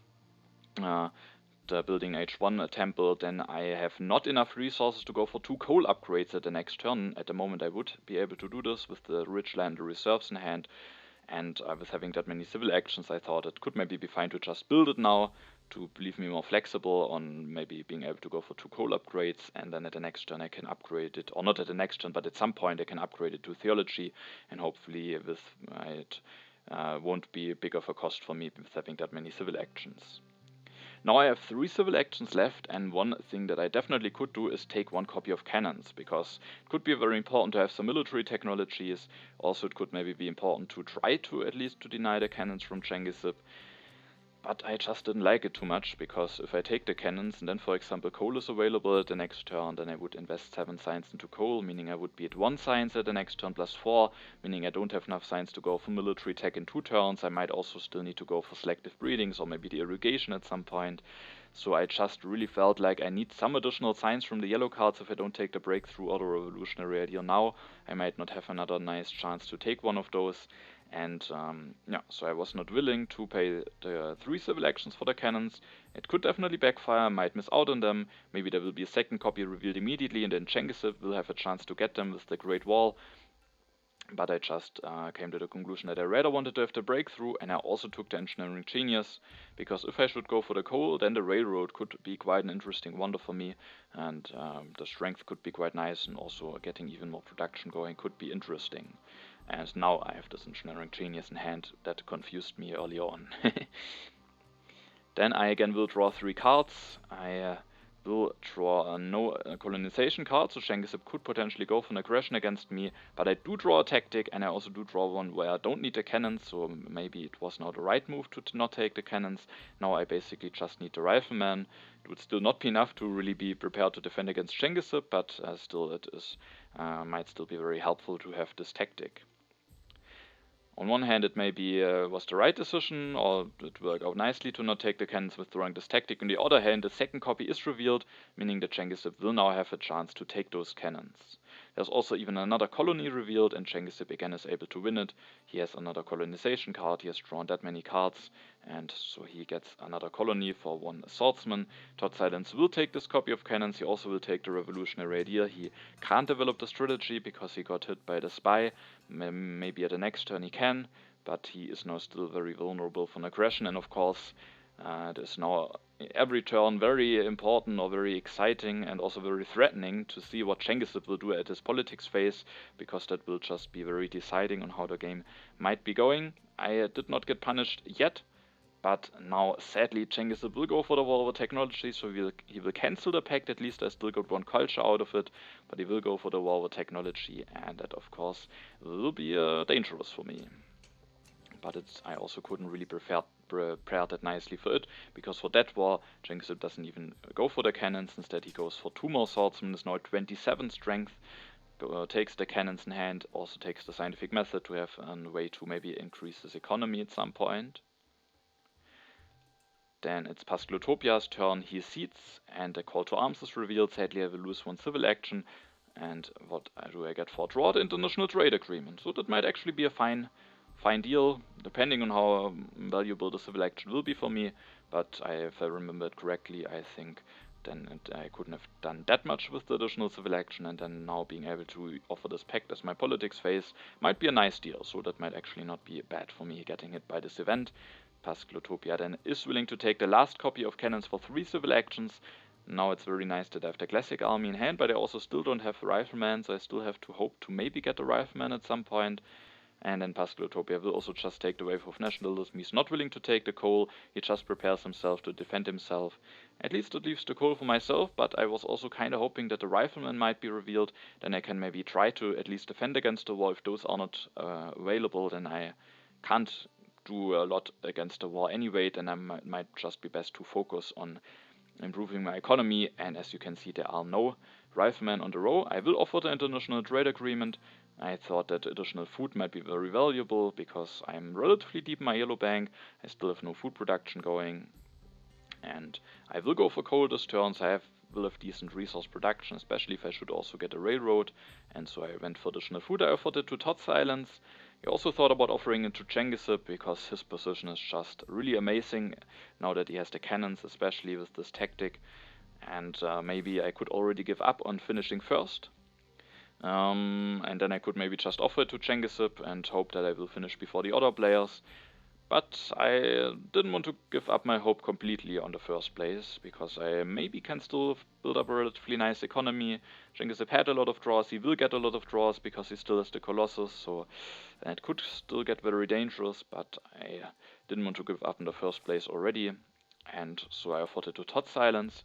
the building H1 a temple, then I have not enough resources to go for 2 coal upgrades at the next turn. At the moment I would be able to do this with the rich land reserves in hand, and with having that many civil actions I thought it could maybe be fine to just build it now to leave me more flexible on maybe being able to go for 2 coal upgrades, and then at the next turn I can upgrade it, or not at the next turn, but at some point I can upgrade it to theology, and hopefully with it won't be big of a cost for me with having that many civil actions. Now I have 3 civil actions left, and one thing that I definitely could do is take 1 copy of cannons, because it could be very important to have some military technologies. Also it could maybe be important to try to at least to deny the cannons from Genghisip. But I just didn't like it too much, because if I take the cannons and then for example coal is available at the next turn, then I would invest 7 science into coal, meaning I would be at 1 science at the next turn plus 4, meaning I don't have enough science to go for military tech in 2 turns. I might also still need to go for selective breedings or maybe the irrigation at some point. So I just really felt like I need some additional science from the yellow cards. If I don't take the breakthrough or the revolutionary idea now, I might not have another nice chance to take one of those. And yeah, so I was not willing to pay the 3 civil actions for the cannons. It could definitely backfire, I might miss out on them. Maybe there will be a second copy revealed immediately, and then Genghisip will have a chance to get them with the Great Wall. But I just came to the conclusion that I rather wanted to have the breakthrough, and I also took the engineering genius, because if I should go for the coal, then the railroad could be quite an interesting wonder for me, and the strength could be quite nice, and also getting even more production going could be interesting. And now I have this engineering genius in hand that confused me earlier on. Then I again will draw 3 cards. I will draw no colonization card, so Genghisip could potentially go for an aggression against me, but I do draw a tactic, and I also do draw one where I don't need the cannons, so maybe it was now the right move to not take the cannons. Now I basically just need the rifleman. It would still not be enough to really be prepared to defend against Genghisip, but still it is might still be very helpful to have this tactic. On one hand, it maybe was the right decision, or it worked out nicely to not take the cannons withdrawing this tactic. On the other hand, the second copy is revealed, meaning that Genghisip will now have a chance to take those cannons. There's also even another colony revealed, and Genghisip again is able to win it. He has another colonization card, he has drawn that many cards, and so he gets another colony for 1 swordsman. totsilence will take this copy of cannons, he also will take the revolutionary idea. He can't develop the strategy because he got hit by the spy. Maybe at the next turn he can, but he is now still very vulnerable for an aggression, and of course it is now every turn very important or very exciting and also very threatening to see what Genghisip will do at his politics phase, because that will just be very deciding on how the game might be going. I did not get punished yet, but now sadly Genghisip will go for the war over technology, so he will cancel the pact. At least I still got 1 culture out of it, but he will go for the war over technology, and that of course will be dangerous for me. But I also couldn't really prepare that nicely for it, because for that war Genghisip doesn't even go for the cannons. Instead he goes for 2 more swordsmen, is now at 27 strength, takes the cannons in hand, also takes the scientific method to have a way to maybe increase his economy at some point. Then it's Pascalotopia's turn, he seats, and a call to arms is revealed. Sadly I will lose 1 civil action, and what do I get for draw? The international trade agreement. So that might actually be a fine deal, depending on how valuable the civil action will be for me, but if I remember it correctly, I think then I couldn't have done that much with the additional civil action, and then now being able to offer this pact as my politics phase might be a nice deal, so that might actually not be bad for me getting hit by this event. Pascalotopia then is willing to take the last copy of cannons for 3 civil actions. Now it's very nice that I have the classic army in hand, but I also still don't have the rifleman, so I still have to hope to maybe get the rifleman at some point. And then Pascalotopia will also just take the wave of nationalism. He's not willing to take the coal, he just prepares himself to defend himself. At least it leaves the coal for myself, but I was also kinda hoping that the rifleman might be revealed. Then I can maybe try to at least defend against the war. If those are not available, then I can't do a lot against the war anyway, then I might just be best to focus on improving my economy. And as you can see, there are no riflemen on the row. I will offer the international trade agreement. I thought that additional food might be very valuable because I'm relatively deep in my yellow bank. I still have no food production going, and I will go for coal this turn, so will have decent resource production, especially if I should also get a railroad, and so I went for additional food. I offered it to totsilence. I also thought about offering it to Genghisip because his position is just really amazing now that he has the cannons, especially with this tactic, and maybe I could already give up on finishing first. And then I could maybe just offer it to Genghisip and hope that I will finish before the other players. But I didn't want to give up my hope completely on the first place, because I maybe can still build up a relatively nice economy. Genghisip had a lot of draws, he will get a lot of draws because he still has the Colossus, so it could still get very dangerous, but I didn't want to give up in the first place already, and so I offered it to totsilence.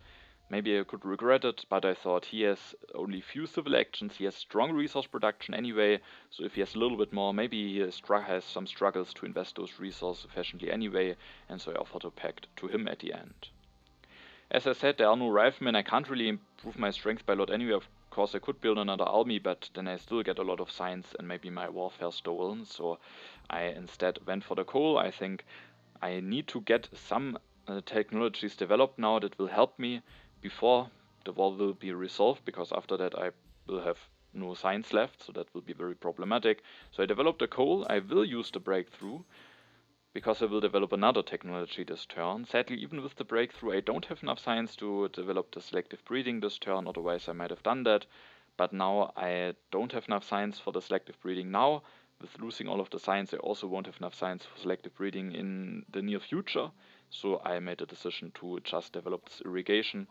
Maybe I could regret it, but I thought he has only few civil actions, he has strong resource production anyway, so if he has a little bit more, maybe he has some struggles to invest those resources efficiently anyway, and so I offered a pact to him at the end. As I said, there are no riflemen, I can't really improve my strength by a lot anyway. Of course I could build another army, but then I still get a lot of science and maybe my warfare stolen, so I instead went for the coal. I think I need to get some technologies developed now that will help me before the war will be resolved, because after that I will have no science left, so that will be very problematic. So I developed a coal. I will use the breakthrough because I will develop another technology this turn. Sadly, even with the breakthrough, I don't have enough science to develop the selective breeding this turn, otherwise I might have done that. But now I don't have enough science for the selective breeding now. With losing all of the science, I also won't have enough science for selective breeding in the near future. So I made a decision to just develop this irrigation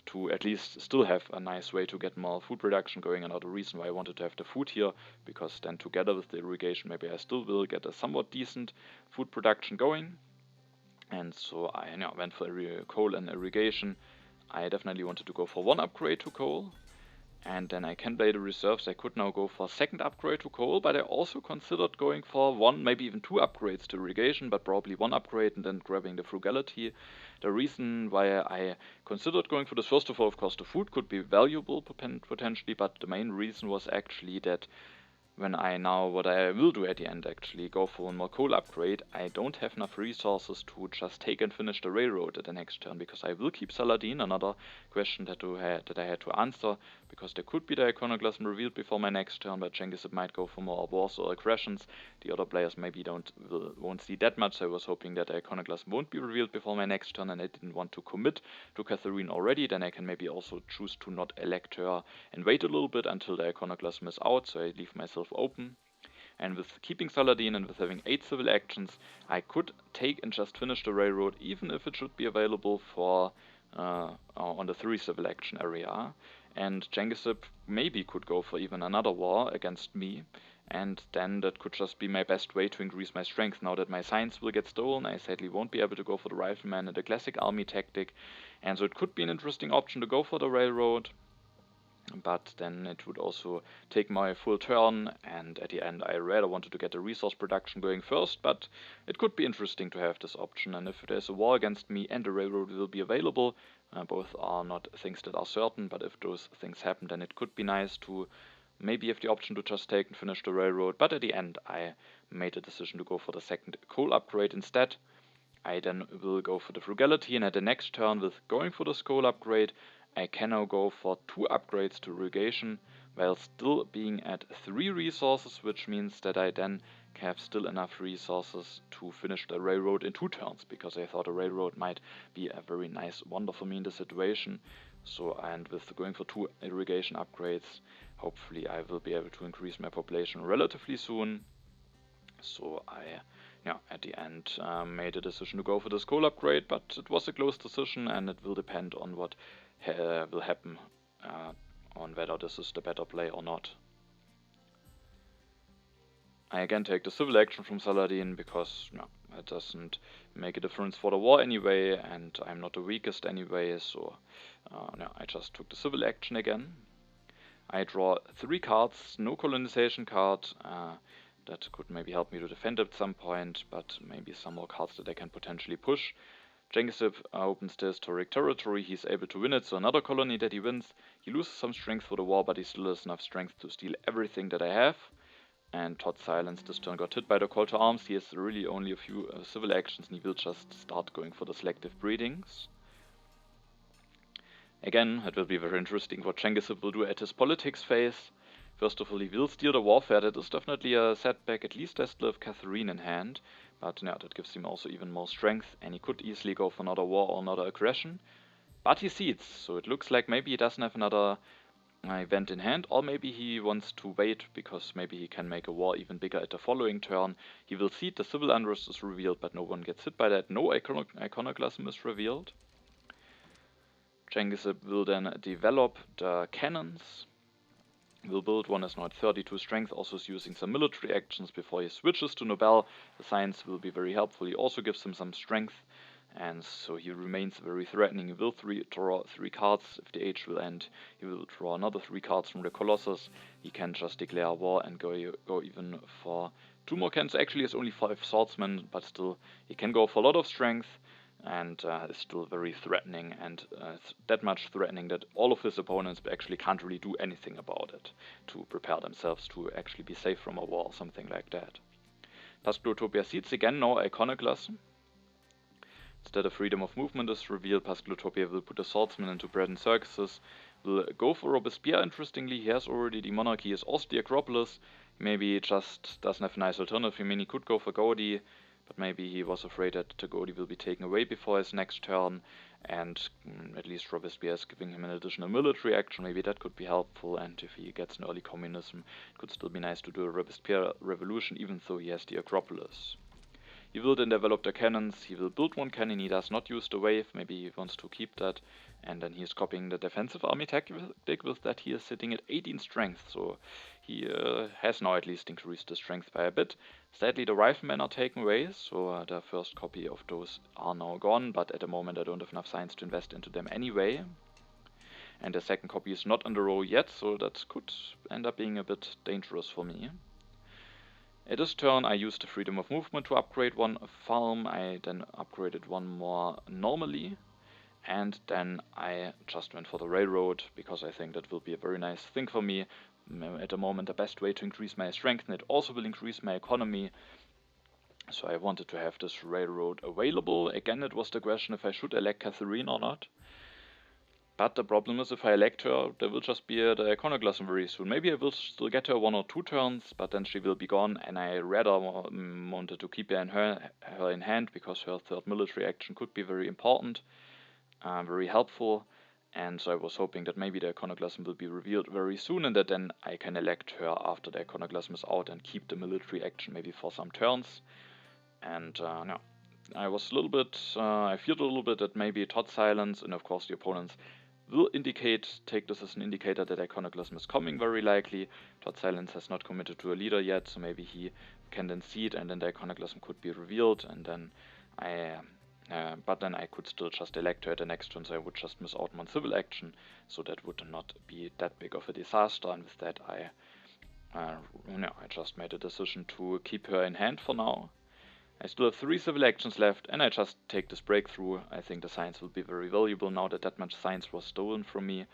to at least still have a nice way to get more food production going. Another reason why I wanted to have the food here, because then together with the irrigation maybe I still will get a somewhat decent food production going. And so I went for coal and irrigation. I definitely wanted to go for one upgrade to coal, and then I can play the reserves. I could now go for a second upgrade to coal, but I also considered going for one, maybe even two upgrades to irrigation, but probably one upgrade and then grabbing the frugality. The reason why I considered going for this, first of all, of course, the food could be valuable potentially, but the main reason was actually that when what I will do at the end actually, go for one more coal upgrade, I don't have enough resources to just take and finish the railroad at the next turn, because I will keep Saladin, another question that I had to answer, because there could be the iconoclasm revealed before my next turn, but Genghisip might go for more wars or aggressions. The other players maybe won't see that much, so I was hoping that the iconoclasm won't be revealed before my next turn, and I didn't want to commit to Catherine already. Then I can maybe also choose to not elect her and wait a little bit until the iconoclasm is out, so I leave myself open. And with keeping Saladin and with having 8 civil actions, I could take and just finish the railroad, even if it should be available for on the 3 civil action area. And Genghisip maybe could go for even another war against me, and then that could just be my best way to increase my strength. Now that my science will get stolen, I sadly won't be able to go for the rifleman and the classic army tactic, and so it could be an interesting option to go for the railroad. But then it would also take my full turn, and at the end I rather wanted to get the resource production going first, but it could be interesting to have this option. And if there's a war against me and the railroad will be available, both are not things that are certain, but if those things happen, then it could be nice to maybe have the option to just take and finish the railroad. But at the end I made a decision to go for the second coal upgrade instead. I then will go for the frugality, and at the next turn, with going for the coal upgrade, I can now go for 2 upgrades to irrigation, while still being at 3 resources, which means that I then have still enough resources to finish the railroad in 2 turns, because I thought a railroad might be a very nice wonder for me in this situation. So, and with going for 2 irrigation upgrades, hopefully I will be able to increase my population relatively soon. So I at the end made a decision to go for this coal upgrade, but it was a close decision, and it will depend on what will happen on whether this is the better play or not. I again take the civil action from Saladin because it doesn't make a difference for the war anyway, and I'm not the weakest anyway, so I just took the civil action again. I draw 3 cards, no colonization card. That could maybe help me to defend at some point, but maybe some more cards that I can potentially push. Genghisip opens the historic territory, he's able to win it, so another colony that he wins. He loses some strength for the war, but he still has enough strength to steal everything that I have. And totsilence this turn got hit by the call to arms. He has really only a few civil actions and he will just start going for the selective breedings. Again, it will be very interesting what Genghisip will do at his politics phase. First of all, he will steal the warfare. That is definitely a setback. At least I still have Catherine in hand. But yeah, that gives him also even more strength. And he could easily go for another war or another aggression. But he cedes. So it looks like maybe he doesn't have another event in hand. Or maybe he wants to wait because maybe he can make a war even bigger at the following turn. He will cede. The civil unrest is revealed, but no one gets hit by that. No iconoclasm is revealed. Genghisip will then develop the cannons. Will build one as now at 32 strength, also is using some military actions before he switches to Nobel. The science will be very helpful. He also gives him some strength, and so he remains very threatening. He will draw 3 cards if the age will end. He will draw another 3 cards from the Colossus. He can just declare war and go even for 2 more cannons. Actually, he has only 5 swordsmen, but still, he can go for a lot of strength. And is still very threatening, and that much threatening that all of his opponents actually can't really do anything about it to prepare themselves to actually be safe from a war or something like that. Pascalotopia cedes again, no iconoclasm. Instead of freedom of movement is revealed, Pascalotopia will put a swordsman into bread and circuses, will go for Robespierre. Interestingly, he has already the monarchy, he has also the Acropolis. Maybe he just doesn't have a nice alternative. I mean, he could go for Gaudi, but maybe he was afraid that the Gaudi will be taken away before his next turn, and at least Robespierre is giving him an additional military action. Maybe that could be helpful, and if he gets an early communism, it could still be nice to do a Robespierre revolution, even though he has the Acropolis. He will then develop the cannons. He will build 1 cannon. He does not use the wave. Maybe he wants to keep that. And then he is copying the defensive army tactic. With that, he is sitting at 18 strength. So he has now at least increased the strength by a bit. Sadly, the riflemen are taken away. So the first copy of those are now gone. But at the moment, I don't have enough science to invest into them anyway. And the second copy is not on the row yet. So that could end up being a bit dangerous for me. At this turn I used the freedom of movement to upgrade 1 farm, I then upgraded 1 more normally, and then I just went for the railroad, because I think that will be a very nice thing for me. At the moment the best way to increase my strength, and it also will increase my economy. So I wanted to have this railroad available. Again, it was the question if I should elect Catherine or not. But the problem is, if I elect her, there will just be the iconoclasm very soon. Maybe I will still get her 1 or 2 turns, but then she will be gone, and I rather wanted to keep her in hand, because her 3rd military action could be very important, very helpful, and so I was hoping that maybe the iconoclasm will be revealed very soon, and that then I can elect her after the iconoclasm is out and keep the military action maybe for some turns. And no, I was a little bit, I feared a little bit that maybe totsilence, and of course the opponents will take this as an indicator that iconoclasm is coming, very likely. Totsilence has not committed to a leader yet, so maybe he can then cede, and then the iconoclasm could be revealed, and then but then I could still just elect her at the next turn, so I would just miss out on civil action, so that would not be that big of a disaster, and with that I just made a decision to keep her in hand for now. I still have 3 civil actions left, and I just take this breakthrough. I think the science will be very valuable now that much science was stolen from me,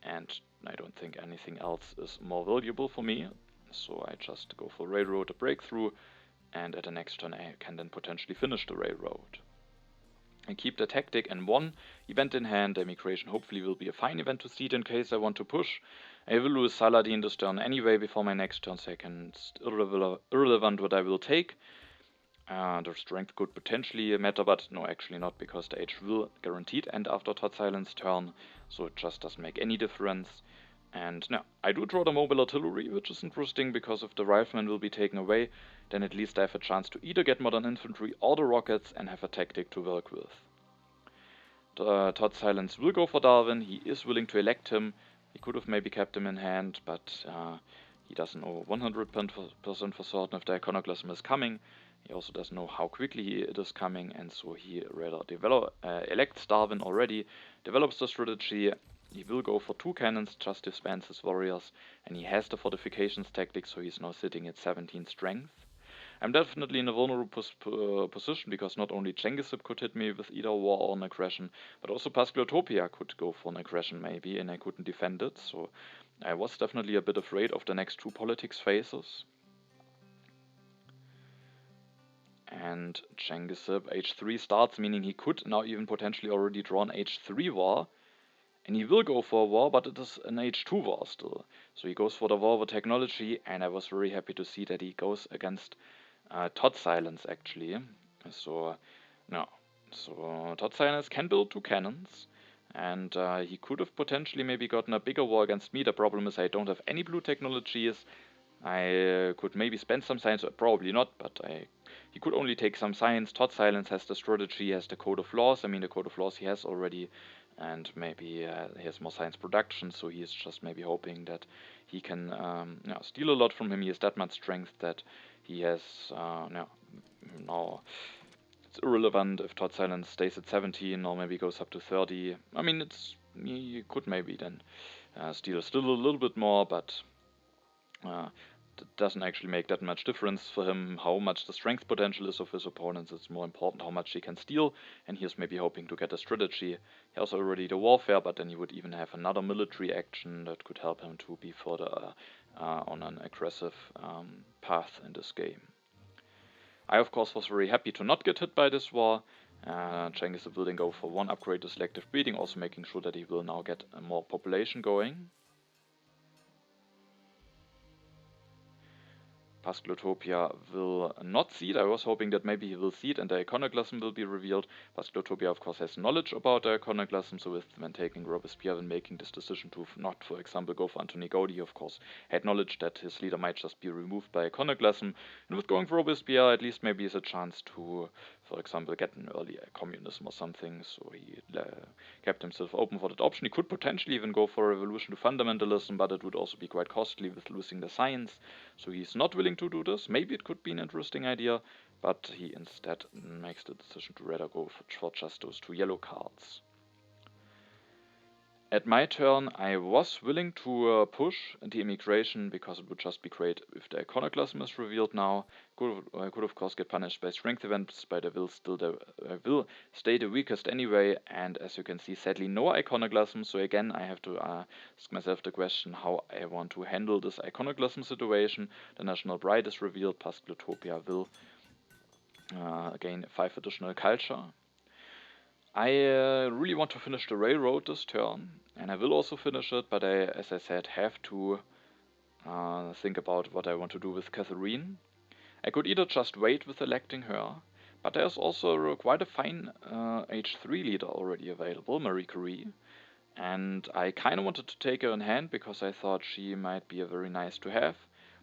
and I don't think anything else is more valuable for me. So I just go for railroad, a breakthrough, and at the next turn I can then potentially finish the railroad. I keep the tactic and 1 event in hand. The immigration hopefully will be a fine event to cede in case I want to push. I will lose Saladin this turn anyway before my next turn, so it's irrelevant what I will take. The strength could potentially matter, but no, actually not, because the age will guaranteed end after totsilence turn, so it just doesn't make any difference. And now, I do draw the mobile artillery, which is interesting, because if the riflemen will be taken away, then at least I have a chance to either get modern infantry or the rockets and have a tactic to work with. The totsilence will go for Darwin. He is willing to elect him. He could have maybe kept him in hand, but he doesn't know 100% for certain if the iconoclasm is coming. He also doesn't know how quickly it is coming, and so he rather elects Darwin already, develops the strategy. He will go for 2 cannons, just disbands his warriors, and he has the fortifications tactic, so he's now sitting at 17 strength. I'm definitely in a vulnerable position, because not only Genghisip could hit me with either war or an aggression, but also Pascalotopia could go for an aggression maybe, and I couldn't defend it, so I was definitely a bit afraid of the next 2 politics phases. And Genghisip h3 starts, meaning he could now even potentially already draw an h3 war. And he will go for a war, but it is an h2 war still. So he goes for the war with technology, and I was very happy to see that he goes against totsilence actually. So, no. So totsilence can build 2 cannons. And he could have potentially maybe gotten a bigger war against me. The problem is I don't have any blue technologies. I could maybe spend some science, probably not, but he could only take some science. Totsilence has the strategy, has the code of laws. I mean, the code of laws he has already, and maybe he has more science production, so he is just maybe hoping that he can steal a lot from him. He has that much strength that he has now. It's irrelevant if totsilence stays at 17 or maybe goes up to 30. I mean, he could maybe then steal still a little bit more, but it doesn't actually make that much difference for him how much the strength potential is of his opponents. It's more important how much he can steal, and he's maybe hoping to get a strategy. He has already the warfare, but then he would even have another military action that could help him to be further on an aggressive path in this game. I of course was very happy to not get hit by this war. Genghisip will then go for 1 upgrade to selective breeding, also making sure that he will now get more population going. Pascalotopia will not seed. I was hoping that maybe he will seed and the iconoclasm will be revealed. Pascalotopia, of course, has knowledge about the iconoclasm, so when taking Robespierre and making this decision to not, for example, go for Antony Gaudi, he, of course, had knowledge that his leader might just be removed by iconoclasm. And with going for Robespierre, at least maybe is a chance to, for example, get an early communism or something. So he kept himself open for that option. He could potentially even go for revolution to fundamentalism, but it would also be quite costly with losing the science. So he's not willing to do this. Maybe it could be an interesting idea, but he instead makes the decision to rather go for just those 2 yellow cards. At my turn, I was willing to push the immigration because it would just be great if the iconoclasm is revealed now. I could of course get punished by strength events, but I will stay the weakest anyway. And as you can see, sadly no iconoclasm. So again, I have to ask myself the question how I want to handle this iconoclasm situation. The national bride is revealed. Pascalotopia will gain 5 additional culture. I really want to finish the railroad this turn, and I will also finish it, but I, as I said, have to think about what I want to do with Catherine. I could either just wait with electing her, but there's also quite a fine H3 leader already available, Marie Curie, and I kind of wanted to take her in hand because I thought she might be a very nice to have,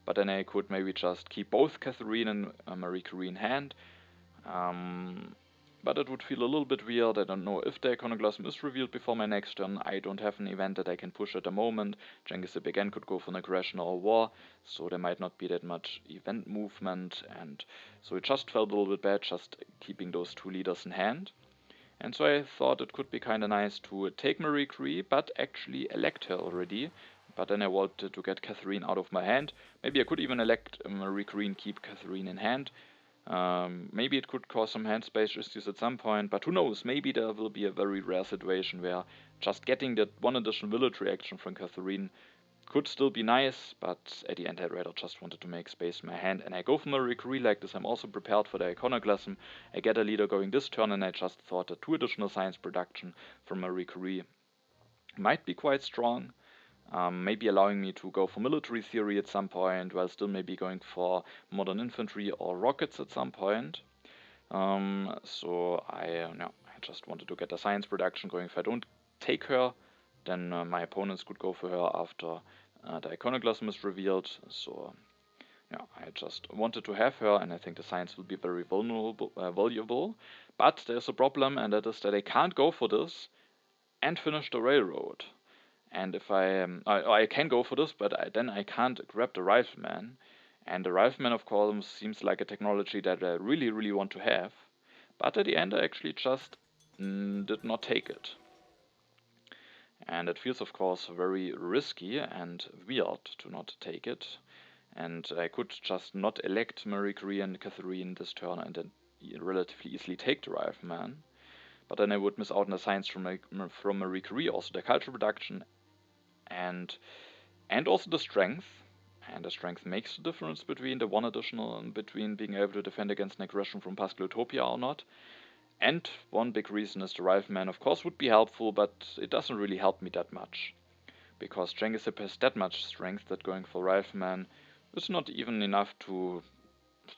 but then I could maybe just keep both Catherine and Marie Curie in hand. But it would feel a little bit weird. I don't know if the iconoclasm is revealed before my next turn. I don't have an event that I can push at the moment. Genghisip again could go for an aggression or a war, so there might not be that much event movement, and so it just felt a little bit bad just keeping those 2 leaders in hand. And so I thought it could be kinda nice to take Marie Curie, but actually elect her already. But then I wanted to get Catherine out of my hand. Maybe I could even elect Marie Curie and keep Catherine in hand. Maybe it could cause some hand space issues at some point, but who knows, maybe there will be a very rare situation where just getting that 1 additional military action from Catherine could still be nice, but at the end I rather just wanted to make space in my hand, and I go for Marie Curie like this. I'm also prepared for the iconoclasm. I get a leader going this turn, and I just thought that 2 additional science production from Marie Curie might be quite strong. Maybe allowing me to go for military theory at some point, while still maybe going for modern infantry or rockets at some point. So I just wanted to get a science production going. If I don't take her, then my opponents could go for her after the iconoclasm is revealed. So yeah, I just wanted to have her, and I think the science will be very valuable. But there's a problem, and that is that I can't go for this and finish the railroad. And if I can go for this, but then I can't grab the rifleman. And the rifleman, of course, seems like a technology that I really, really want to have. But at the end, I actually just did not take it. And it feels, of course, very risky and weird to not take it. And I could just not elect Marie Curie and Catherine this turn and then relatively easily take the rifleman. But then I would miss out on the science from Marie Curie, also the culture production, and also the strength. And the strength makes the difference between the one additional and between being able to defend against an aggression from Pascalotopia or not. And one big reason is the Rifleman, of course, would be helpful, but it doesn't really help me that much. Because Genghisip has that much strength that going for Rifleman is not even enough to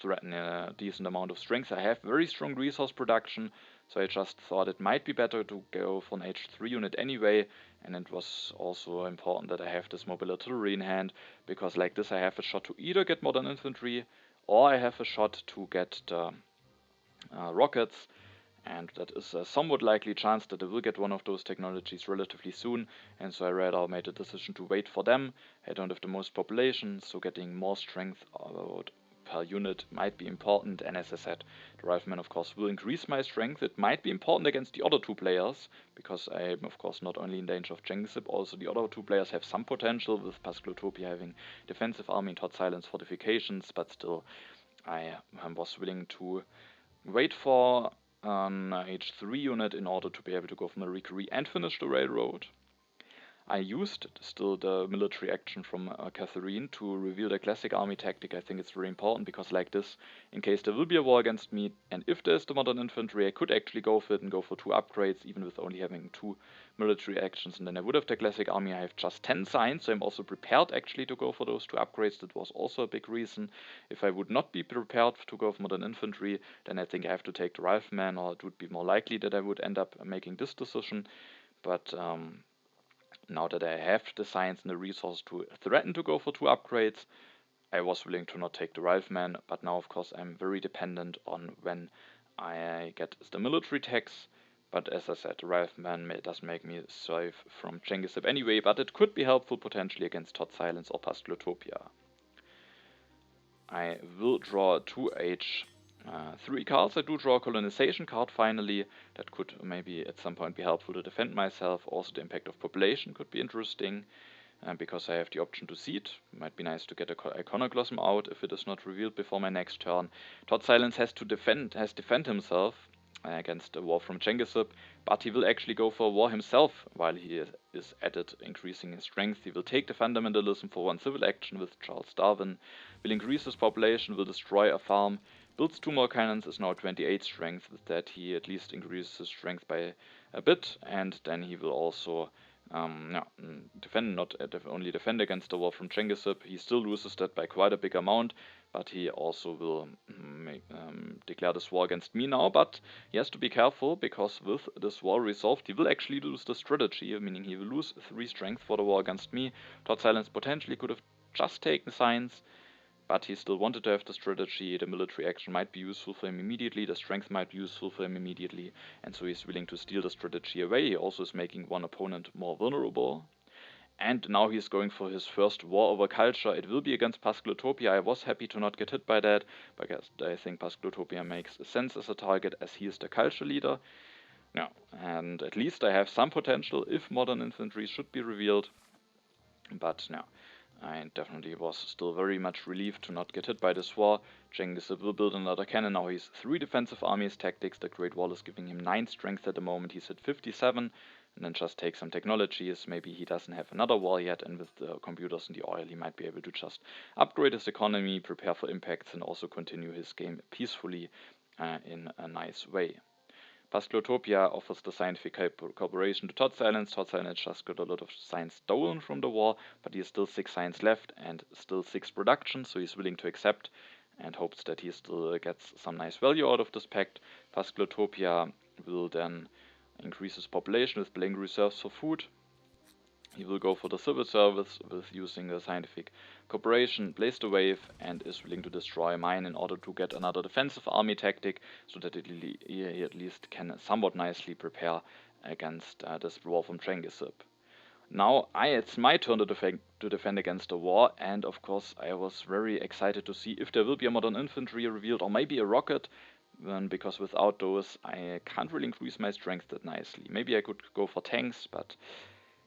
threaten a decent amount of strength. I have very strong resource production, so I just thought it might be better to go for an H3 unit anyway, and it was also important that I have this mobile artillery in hand, because like this I have a shot to either get modern infantry, or I have a shot to get the rockets, and that is a somewhat likely chance that I will get one of those technologies relatively soon, and so I rather made a decision to wait for them. I don't have the most population, so getting more strength per unit might be important, and as I said, the Rifleman of course will increase my strength. It might be important against the other two players, because I am of course not only in danger of Genghisip, also the other two players have some potential, with Pascalotopia having defensive army and totsilence fortifications, but still I was willing to wait for an H3 unit in order to be able to go from the Rickery and finish the railroad. I used still the military action from Catherine to reveal the classic army tactic. I think it's very important, because like this, in case there will be a war against me, and if there's the modern infantry, I could actually go for it and go for 2 upgrades, even with only having 2 military actions, and then I would have the classic army. I have just 10 signs, so I'm also prepared actually to go for those 2 upgrades. That was also a big reason. If I would not be prepared to go for modern infantry, then I think I have to take the Rifleman, or it would be more likely that I would end up making this decision. But now that I have the science and the resource to threaten to go for 2 upgrades, I was willing to not take the Rifleman, but now of course I'm very dependent on when I get the military tax. But as I said, the Rifleman does make me safe from Genghisip anyway, but it could be helpful potentially against totsilence or Pascalotopia. I will draw 2H3 cards. I do draw a colonization card finally. That could maybe at some point be helpful to defend myself. Also the impact of population could be interesting, because I have the option to seed. Might be nice to get a iconoclasm out if it is not revealed before my next turn. Totsilence has to defend himself against a war from Genghisip, but he will actually go for a war himself while he is at it, increasing his strength. He will take the fundamentalism for 1 civil action with Charles Darwin, will increase his population, will destroy a farm, builds 2 more cannons, is now 28 strength. With that he at least increases his strength by a bit, and then he will also defend, not only defend against the war from Genghisip. He still loses that by quite a big amount, but he also will declare this war against me now. But he has to be careful, because with this war resolved, he will actually lose the strategy, meaning he will lose 3 strength for the war against me. Totsilence potentially could have just taken science, but he still wanted to have the strategy. The military action might be useful for him immediately, the strength might be useful for him immediately, and so he's willing to steal the strategy away. He also is making one opponent more vulnerable. And now he's going for his first war over culture. It will be against Pascalotopia. I was happy to not get hit by that, because I think Pascalotopia makes sense as a target, as he is the culture leader. Now, and at least I have some potential if modern infantry should be revealed. But now, I definitely was still very much relieved to not get hit by this war. Genghisip will build another cannon. Now he's 3 defensive armies tactics. The Great Wall is giving him 9 strength at the moment. He's at 57. And then just take some technologies. Maybe he doesn't have another wall yet, and with the computers and the oil he might be able to just upgrade his economy, prepare for impacts, and also continue his game peacefully in a nice way. Pascalotopia offers the scientific cooperation to Totsilence. Totsilence just got a lot of science stolen from the war, but he has still 6 science left and still 6 production, so he's willing to accept and hopes that he still gets some nice value out of this pact. Pascalotopia will then increase his population with building reserves for food. He will go for the civil service with using the scientific cooperation, place the wave, and is willing to destroy mine in order to get another defensive army tactic, so that he at least can somewhat nicely prepare against this war from Genghisip. Now it's my turn to defend against the war, and of course I was very excited to see if there will be a modern infantry revealed, or maybe a rocket, because without those I can't really increase my strength that nicely. Maybe I could go for tanks, but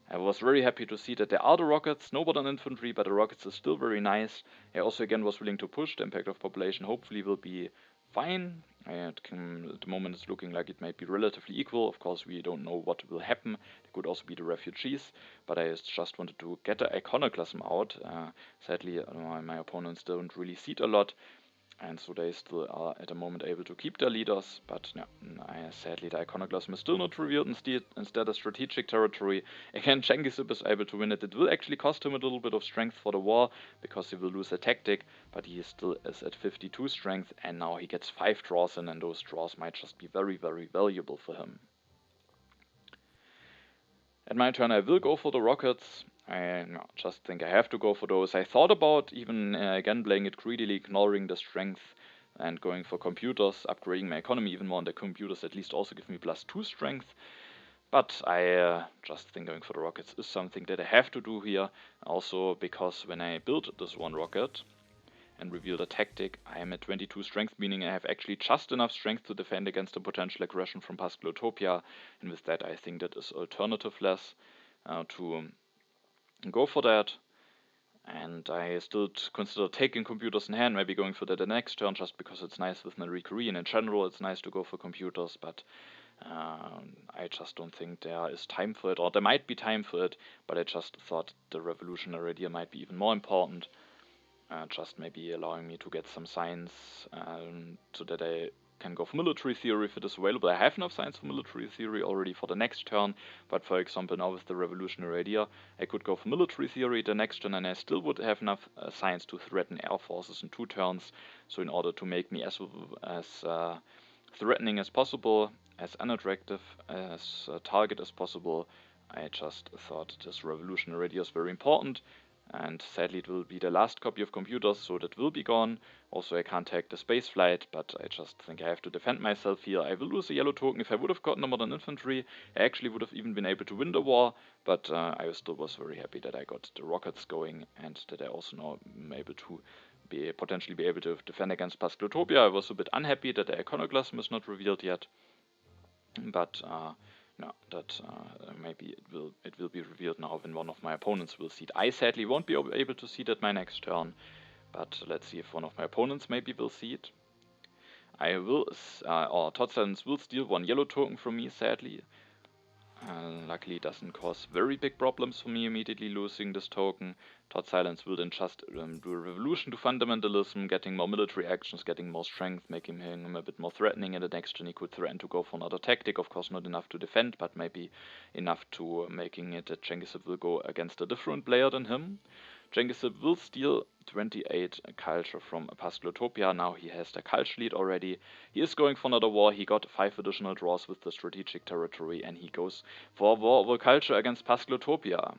I was very happy to see that there are the rockets, no modern infantry, but the rockets is still very nice. I also again was willing to push. The impact of population hopefully will be fine. At the moment it's looking like it might be relatively equal. Of course, we don't know what will happen. There could also be the refugees, but I just wanted to get the iconoclasm out. Sadly, my opponents don't really seed a lot, and so they still are at the moment able to keep their leaders, but no, sadly the iconoclasm is still not revealed. Instead a strategic territory. Again, Genghisip is able to win it. It will actually cost him a little bit of strength for the war, because he will lose a tactic, but he still is at 52 strength, and now he gets 5 draws in, and those draws might just be very, very valuable for him. At my turn, I will go for the rockets. I just think I have to go for those. I thought about even again playing it greedily, ignoring the strength and going for computers, upgrading my economy even more, and the computers at least also give me +2 strength. But I just think going for the rockets is something that I have to do here. Also because when I build this one rocket and reveal the tactic, I am at 22 strength, meaning I have actually just enough strength to defend against a potential aggression from Pascalotopia, and with that I think that is alternative-less to go for that. And I still consider taking computers in hand, maybe going for that the next turn, just because it's nice with Marie Curie, and in general it's nice to go for computers, but I just don't think there is time for it, or there might be time for it, but I just thought the revolutionary idea might be even more important. Just maybe allowing me to get some science so that I can go for military theory if it is available. I have enough science for military theory already for the next turn, but for example now with the revolutionary idea, I could go for military theory the next turn and I still would have enough science to threaten air forces in 2 turns. So in order to make me as threatening as possible, as unattractive as a target as possible, I just thought this revolutionary idea is very important. And sadly it will be the last copy of computers, so that will be gone. Also I can't take the space flight, but I just think I have to defend myself here. I will lose a yellow token. If I would have gotten a modern infantry, I actually would have even been able to win the war, but I still was very happy that I got the rockets going, and that I also now am able to potentially be able to defend against Pascalotopia. I was a bit unhappy that the iconoclasm is not revealed yet, but no, that maybe it will be revealed now when one of my opponents will seed. I sadly won't be able to seed at my next turn, but let's see if one of my opponents maybe will seed. I will, or totsilence will steal 1 yellow token from me, sadly. Luckily it doesn't cause very big problems for me immediately losing this token. Totsilence will then just do a revolution to fundamentalism, getting more military actions, getting more strength, making him a bit more threatening. In the next turn he could threaten to go for another tactic, of course not enough to defend, but maybe enough to making it that Genghisip will go against a different player than him. Genghisip will steal 28 culture from Pascalotopia. Now he has the culture lead already. He is going for another war. He got 5 additional draws with the strategic territory, and he goes for war over culture against Pascalotopia.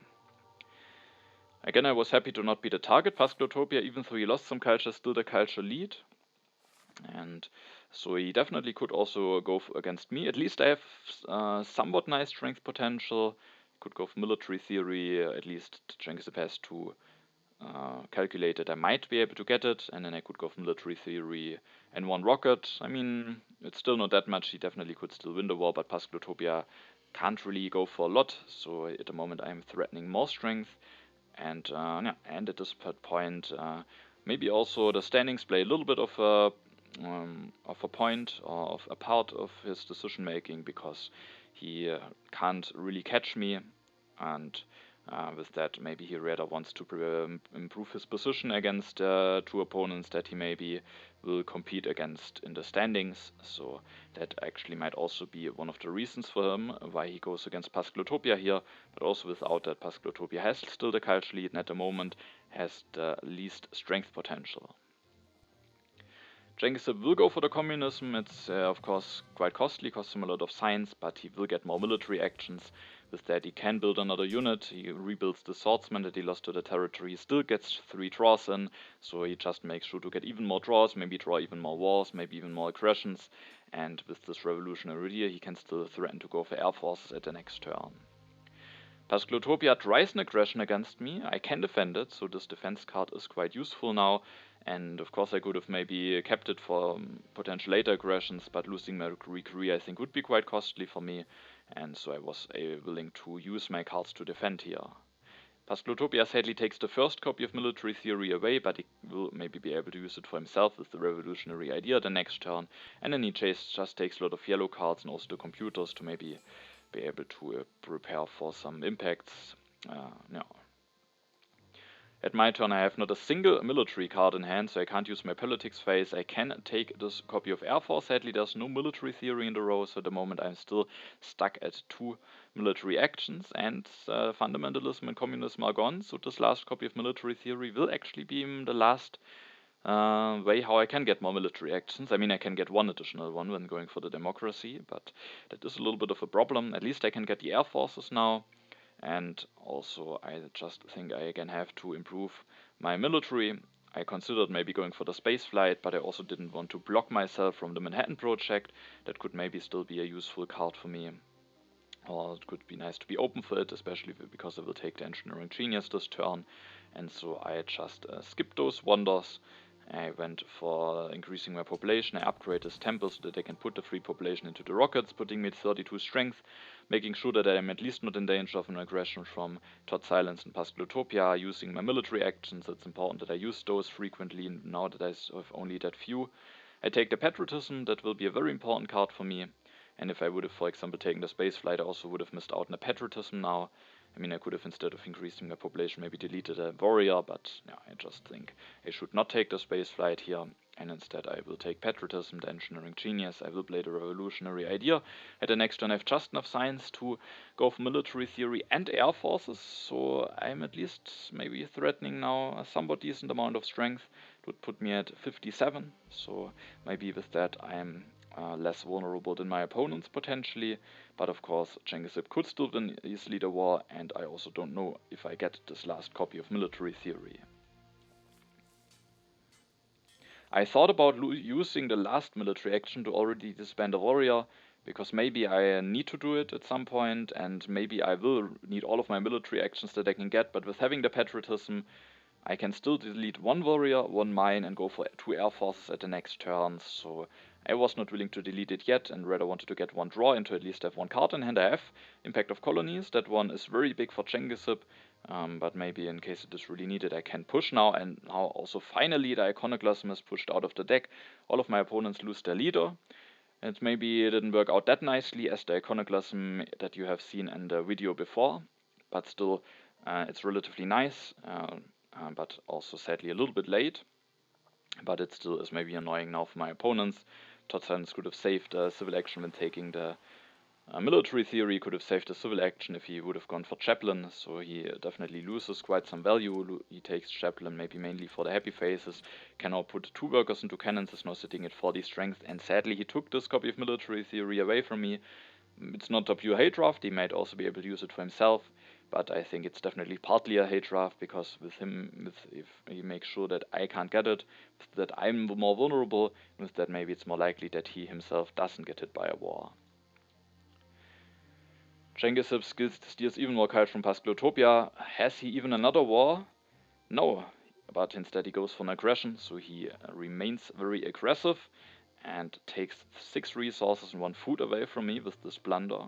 Again, I was happy to not be the target. Pascalotopia, even though he lost some culture, still the culture lead. And so he definitely could also go against me. At least I have somewhat nice strength potential. Could go for military theory. At least Genghisip has to calculate that I might be able to get it, and then I could go for military theory and 1 rocket. I mean, it's still not that much. He definitely could still win the war, but Pascalotopia can't really go for a lot. So at the moment I'm threatening more strength, and yeah, and at this point maybe also the standings play a little bit of a point, or of a part of his decision making, because he can't really catch me, and with that, maybe he rather wants to improve his position against 2 opponents that he maybe will compete against in the standings. So that actually might also be one of the reasons for him why he goes against Pascalotopia here. But also without that, Pascalotopia has still the culture lead, and at the moment has the least strength potential. Genghisip will go for the communism. It's of course quite costly, costs him a lot of science, but he will get more military actions. With that he can build another unit. He rebuilds the swordsman that he lost to the territory. He still gets 3 draws in, so he just makes sure to get even more draws, maybe draw even more wars, maybe even more aggressions. And with this revolutionary idea he can still threaten to go for air forces at the next turn. Pascalotopia tries an aggression against me. I can defend it, so this defense card is quite useful now. And of course I could have maybe kept it for potential later aggressions, but losing my Curie I think would be quite costly for me. And so I was willing to use my cards to defend here. Pascalotopia sadly takes the first copy of military theory away, but he will maybe be able to use it for himself with the revolutionary idea the next turn, and then he just takes a lot of yellow cards and also the computers to maybe be able to prepare for some impacts. No. At my turn I have not a single military card in hand, so I can't use my politics phase. I can take this copy of Air Force. Sadly there's no military theory in the row, so at the moment I'm still stuck at 2 military actions, and fundamentalism and communism are gone, so this last copy of military theory will actually be the last way how I can get more military actions. I mean, I can get one additional one when going for the democracy, but that is a little bit of a problem. At least I can get the Air Forces now. And also I just think I again have to improve my military. I considered maybe going for the space flight, but I also didn't want to block myself from the Manhattan Project. That could maybe still be a useful card for me. Or it could be nice to be open for it, especially because I will take the Engineering Genius this turn. And so I just skipped those wonders. I went for increasing my population. I upgraded this temple so that I can put the free population into the rockets, putting me at 32 strength, making sure that I am at least not in danger of an aggression from totsilence and Pascalotopia. Using my military actions, it's important that I use those frequently now that I have only that few. I take the patriotism, that will be a very important card for me. And if I would have, for example, taken the space flight, I also would have missed out on the patriotism now. I mean, I could have, instead of increasing my population, maybe deleted a warrior, but yeah, I just think I should not take the space flight here, and instead I will take patriotism, the engineering genius. I will play the revolutionary idea. At the next turn I have just enough science to go for military theory and air forces, so I'm at least maybe threatening now a somewhat decent amount of strength. It would put me at 57, so maybe with that I'm less vulnerable than my opponents potentially, but of course Genghisip could still win easily the war, and I also don't know if I get this last copy of military theory. I thought about using the last military action to already disband a warrior, because maybe I need to do it at some point, and maybe I will need all of my military actions that I can get, but with having the patriotism I can still delete 1 warrior, 1 mine, and go for 2 air forces at the next turn, so I was not willing to delete it yet, and rather wanted to get 1 draw and to at least have 1 card in hand. I have Impact of Colonies, that one is very big for Genghisip, but maybe in case it is really needed I can push now, and now also finally the Iconoclasm is pushed out of the deck. All of my opponents lose their leader, and maybe it didn't work out that nicely as the Iconoclasm that you have seen in the video before, but still it's relatively nice. But also sadly a little bit late, but it still is maybe annoying now for my opponents. Totsilence could have saved a civil action when taking the military theory, could have saved a civil action if he would have gone for Chaplain, so he definitely loses quite some value. He takes Chaplain maybe mainly for the happy faces, can now put 2 workers into cannons, is now sitting at 40 strength, and sadly he took this copy of military theory away from me. It's not a pure hate draft, he might also be able to use it for himself, but I think it's definitely partly a hate draft, because with him, if he makes sure that I can't get it, that I'm more vulnerable, with that maybe it's more likely that he himself doesn't get hit by a war. Genghisip steals even more culture from Pascalotopia. Has he even another war? No, but instead he goes for an aggression, so he remains very aggressive and takes 6 resources and 1 food away from me with this blunder.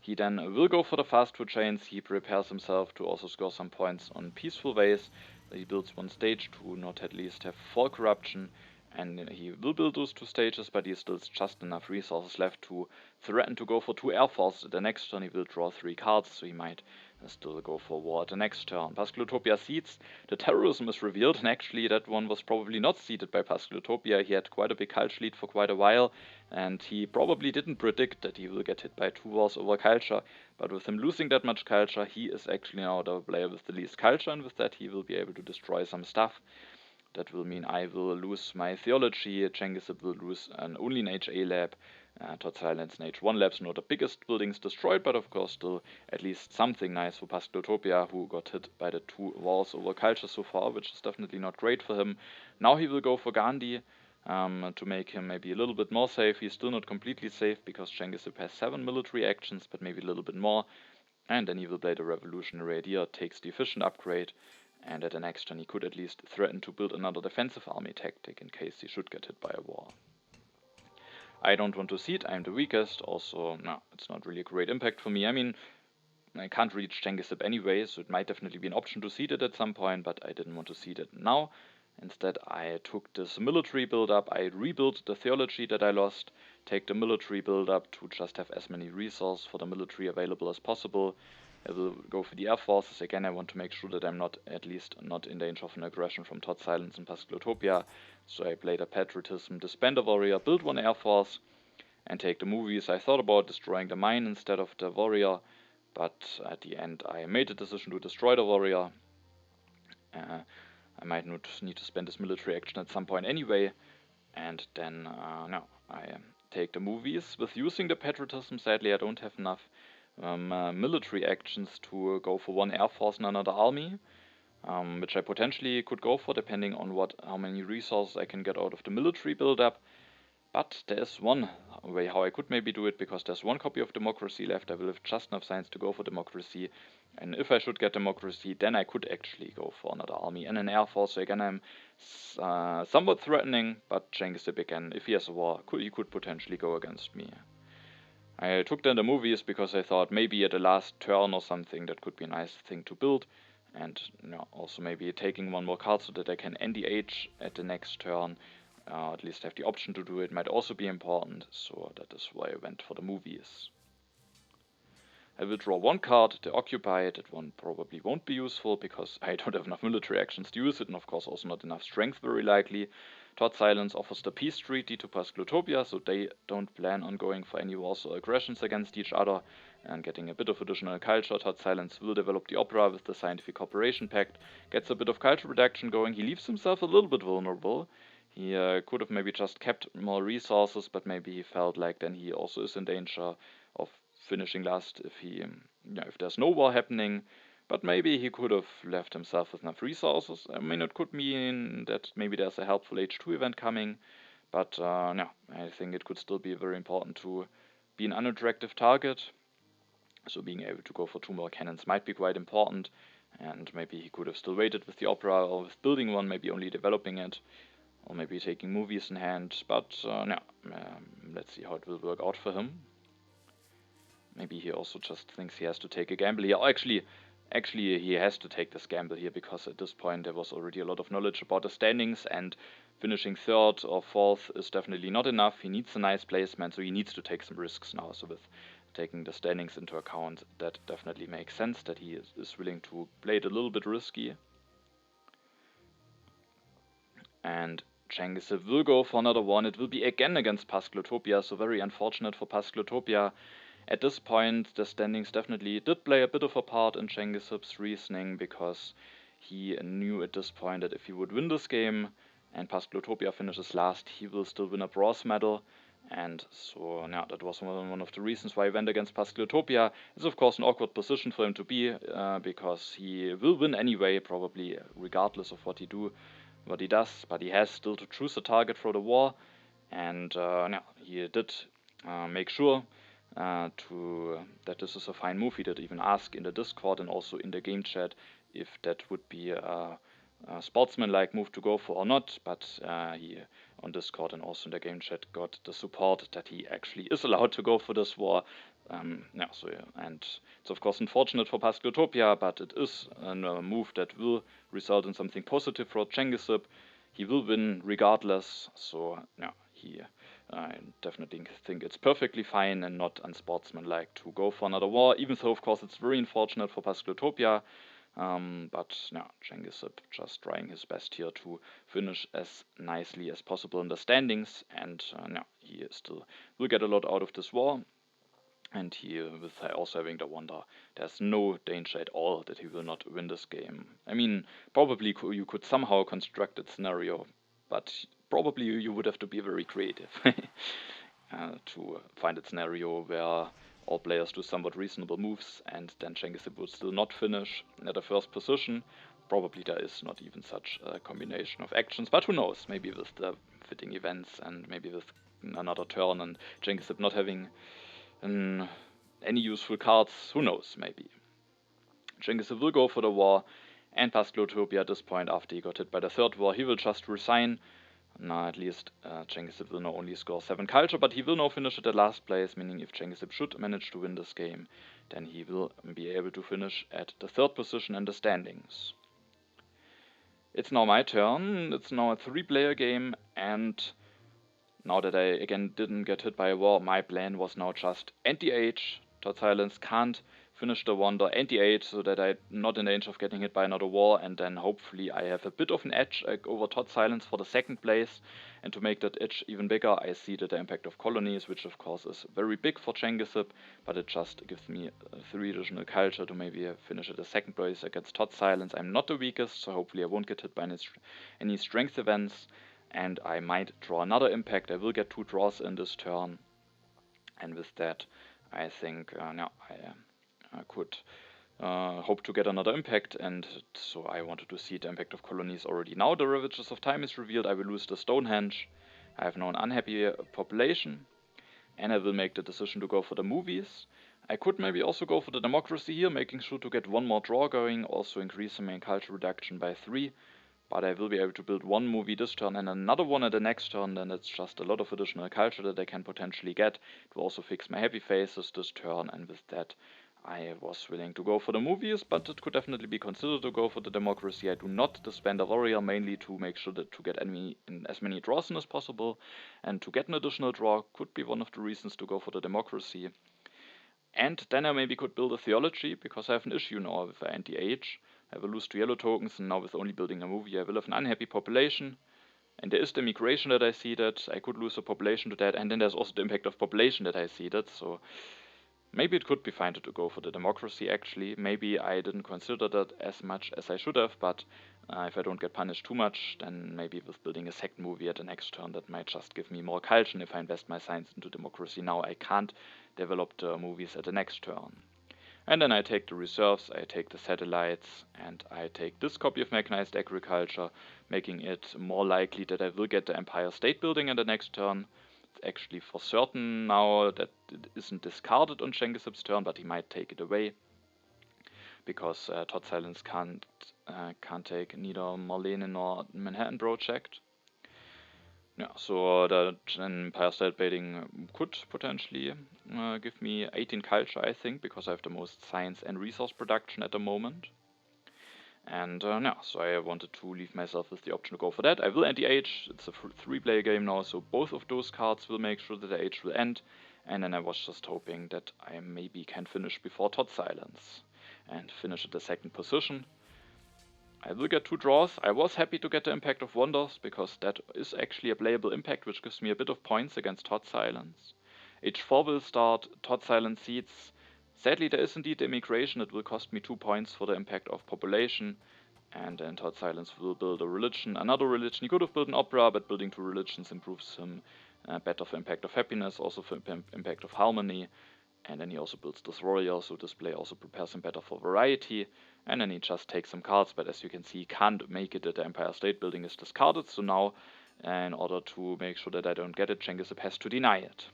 He then will go for the fast food chains. He prepares himself to also score some points on peaceful ways. He builds 1 stage to not at least have 4 corruption, and he will build those 2 stages, but he still has just enough resources left to threaten to go for 2 air forces. The next turn he will draw 3 cards, so he might still go for war at the next turn. Pascalotopia seeds. The terrorism is revealed, and actually that one was probably not seeded by Pascalotopia. He had quite a big culture lead for quite a while, and he probably didn't predict that he will get hit by 2 wars over culture, but with him losing that much culture, he is actually now the player with the least culture, and with that he will be able to destroy some stuff. That will mean I will lose my theology, Genghisip will lose only an HA lab, totsilence and H1 labs, not the biggest buildings destroyed, but of course still at least something nice for Pascalotopia, who got hit by the 2 wars over culture so far, which is definitely not great for him. Now he will go for Gandhi, to make him maybe a little bit more safe. He's still not completely safe, because Genghisip has 7 military actions, but maybe a little bit more, and then he will play the revolutionary idea, takes the efficient upgrade, and at the next turn he could at least threaten to build another defensive army tactic in case he should get hit by a war. I don't want to see it, I'm the weakest, also, no, it's not really a great impact for me. I mean, I can't reach Genghisip anyway, so it might definitely be an option to seed it at some point, but I didn't want to seed it now. Instead, I took this military build-up, I rebuilt the theology that I lost, take the military build-up to just have as many resources for the military available as possible. I will go for the air forces. Again, I want to make sure that I'm not, at least not in danger of an aggression from totsilence and Pascalotopia. So I played a patriotism, disband a warrior, build one air force, and take the movies. I thought about destroying the mine instead of the warrior, but at the end I made the decision to destroy the warrior. I might not need to spend this military action at some point anyway, and then no, I take the movies. With using the patriotism, sadly I don't have enough military actions to go for one air force and another army, which I potentially could go for depending on how many resources I can get out of the military build-up. But there is one way how I could maybe do it, because there's one copy of democracy left. I will have just enough science to go for democracy, and if I should get democracy, then I could actually go for another army and an air force. So again, I'm somewhat threatening, but Genghisip again, if he has a war, he could potentially go against me. I took then the movies because I thought maybe at the last turn or something that could be a nice thing to build, and also maybe taking one more card so that I can end the age at the next turn, at least have the option to do it, might also be important, so that is why I went for the movies. I will draw one card, the Occupy. That one probably won't be useful because I don't have enough military actions to use it, and of course also not enough strength very likely. Totsilence offers the peace treaty to Pascalotopia, so they don't plan on going for any wars or aggressions against each other, and getting a bit of additional culture. Totsilence will develop the opera with the Scientific Cooperation Pact, gets a bit of culture reduction going. He leaves himself a little bit vulnerable. He could have maybe just kept more resources, but maybe he felt like then he also is in danger of finishing last if there's no war happening. But maybe he could have left himself with enough resources. I mean, it could mean that maybe there's a helpful H2 event coming, but no, I think it could still be very important to be an unattractive target. So being able to go for 2 more cannons might be quite important, and maybe he could have still waited with the opera or with building one, maybe only developing it, or maybe taking movies in hand. But no, let's see how it will work out for him. Maybe he also just thinks he has to take a gamble here. Actually, he has to take this gamble here, because at this point there was already a lot of knowledge about the standings, and finishing 3rd or 4th is definitely not enough. He needs a nice placement, so he needs to take some risks now. So with taking the standings into account, that definitely makes sense that he is willing to play it a little bit risky. And Genghisip will go for another one. It will be again against Pascalotopia, so very unfortunate for Pascalotopia. At this point, the standings definitely did play a bit of a part in Genghisip's reasoning, because he knew at this point that if he would win this game and Pascalotopia finishes last, he will still win a bronze medal. And so, yeah, that was one of the reasons why he went against Pascalotopia. It's of course an awkward position for him to be, because he will win anyway, probably regardless of what he does, but he has still to choose a target for the war, and he did make sure that this is a fine move. He did even ask in the Discord and also in the game chat if that would be a sportsman-like move to go for or not, but he on Discord and also in the game chat got the support that he actually is allowed to go for this war. And it's of course unfortunate for Pascalotopia, but it is a move that will result in something positive for Genghisip. He will win regardless, so I definitely think it's perfectly fine and not unsportsmanlike to go for another war, even though of course it's very unfortunate for Pascalotopia. But Genghisip just trying his best here to finish as nicely as possible in the standings, and he still will get a lot out of this war. And he, with also having the wonder, there's no danger at all that he will not win this game. I mean, probably you could somehow construct a scenario, but probably you would have to be very creative to find a scenario where all players do somewhat reasonable moves, and then Genghisip would still not finish at the first position. Probably there is not even such a combination of actions, but who knows? Maybe with the fitting events, and maybe with another turn, and Genghisip not having any useful cards, who knows, maybe. Genghisip will go for the war, and Pascalotopia at this point, after he got hit by the 3rd war, he will just resign. Now at least Genghisip will now only score 7 culture, but he will now finish at the last place, meaning if Genghisip should manage to win this game, then he will be able to finish at the 3rd position in the standings. It's now my turn. It's now a 3-player game, and now that I again didn't get hit by a war, my plan was now just end the age. totsilence can't finish the wonder, end the age, so that I'm not in danger of getting hit by another war, and then hopefully I have a bit of an edge over totsilence for the 2nd place. And to make that edge even bigger, I seeded the impact of colonies, which of course is very big for Genghisip, but it just gives me 3 additional culture to maybe finish at the 2nd place against totsilence. I'm not the weakest, so hopefully I won't get hit by any strength events. And I might draw another impact. I will get 2 draws in this turn, and with that I think I could hope to get another impact, and so I wanted to see the impact of colonies already. Now the Ravages of Time is revealed. I will lose the Stonehenge. I have now an unhappy population, and I will make the decision to go for the movies. I could maybe also go for the democracy here, making sure to get 1 more draw going, also increasing my culture reduction by 3. But I will be able to build 1 movie this turn and another one at the next turn, then it's just a lot of additional culture that I can potentially get. It will also fix my happy faces this turn, and with that I was willing to go for the movies, but it could definitely be considered to go for the democracy. I do not disband a warrior, mainly to make sure that to get as many draws in as possible, and to get an additional draw could be one of the reasons to go for the democracy. And then I maybe could build a theology, because I have an issue now with anti-age. I will lose 2 yellow tokens, and now with only building a movie I will have an unhappy population. And there is the migration that I seeded. I could lose a population to that, and then there's also the impact of population that I seeded, so maybe it could be fine to go for the democracy actually. Maybe I didn't consider that as much as I should have, but if I don't get punished too much, then maybe with building a 2nd movie at the next turn, that might just give me more culture. And if I invest my science into democracy now, I can't develop the movies at the next turn. And then I take the reserves, I take the satellites, and I take this copy of mechanized agriculture, making it more likely that I will get the Empire State Building in the next turn. It's actually for certain now that it isn't discarded on Genghisip's turn, but he might take it away, because totsilence can't take neither Marlene nor Manhattan Project. Yeah, so the Empire State Building could potentially give me 18 culture, I think, because I have the most science and resource production at the moment. And so I wanted to leave myself with the option to go for that. I will end the age. It's a 3-player game now, so both of those cards will make sure that the age will end. And then I was just hoping that I maybe can finish before totsilence and finish at the 2nd position. I will get 2 draws. I was happy to get the impact of wonders, because that is actually a playable impact, which gives me a bit of points against totsilence. H4 will start, totsilence seeds. Sadly, there is indeed the immigration. It will cost me 2 points for the impact of population, and then totsilence will build a religion, another religion. He could have built an opera, but building 2 religions improves him better for impact of happiness, also for impact of harmony. And then he also builds this warrior, so display also prepares him better for variety. And then he just takes some cards, but as you can see, he can't make it that the Empire State Building is discarded. So now, in order to make sure that I don't get it, Genghisip has to deny it.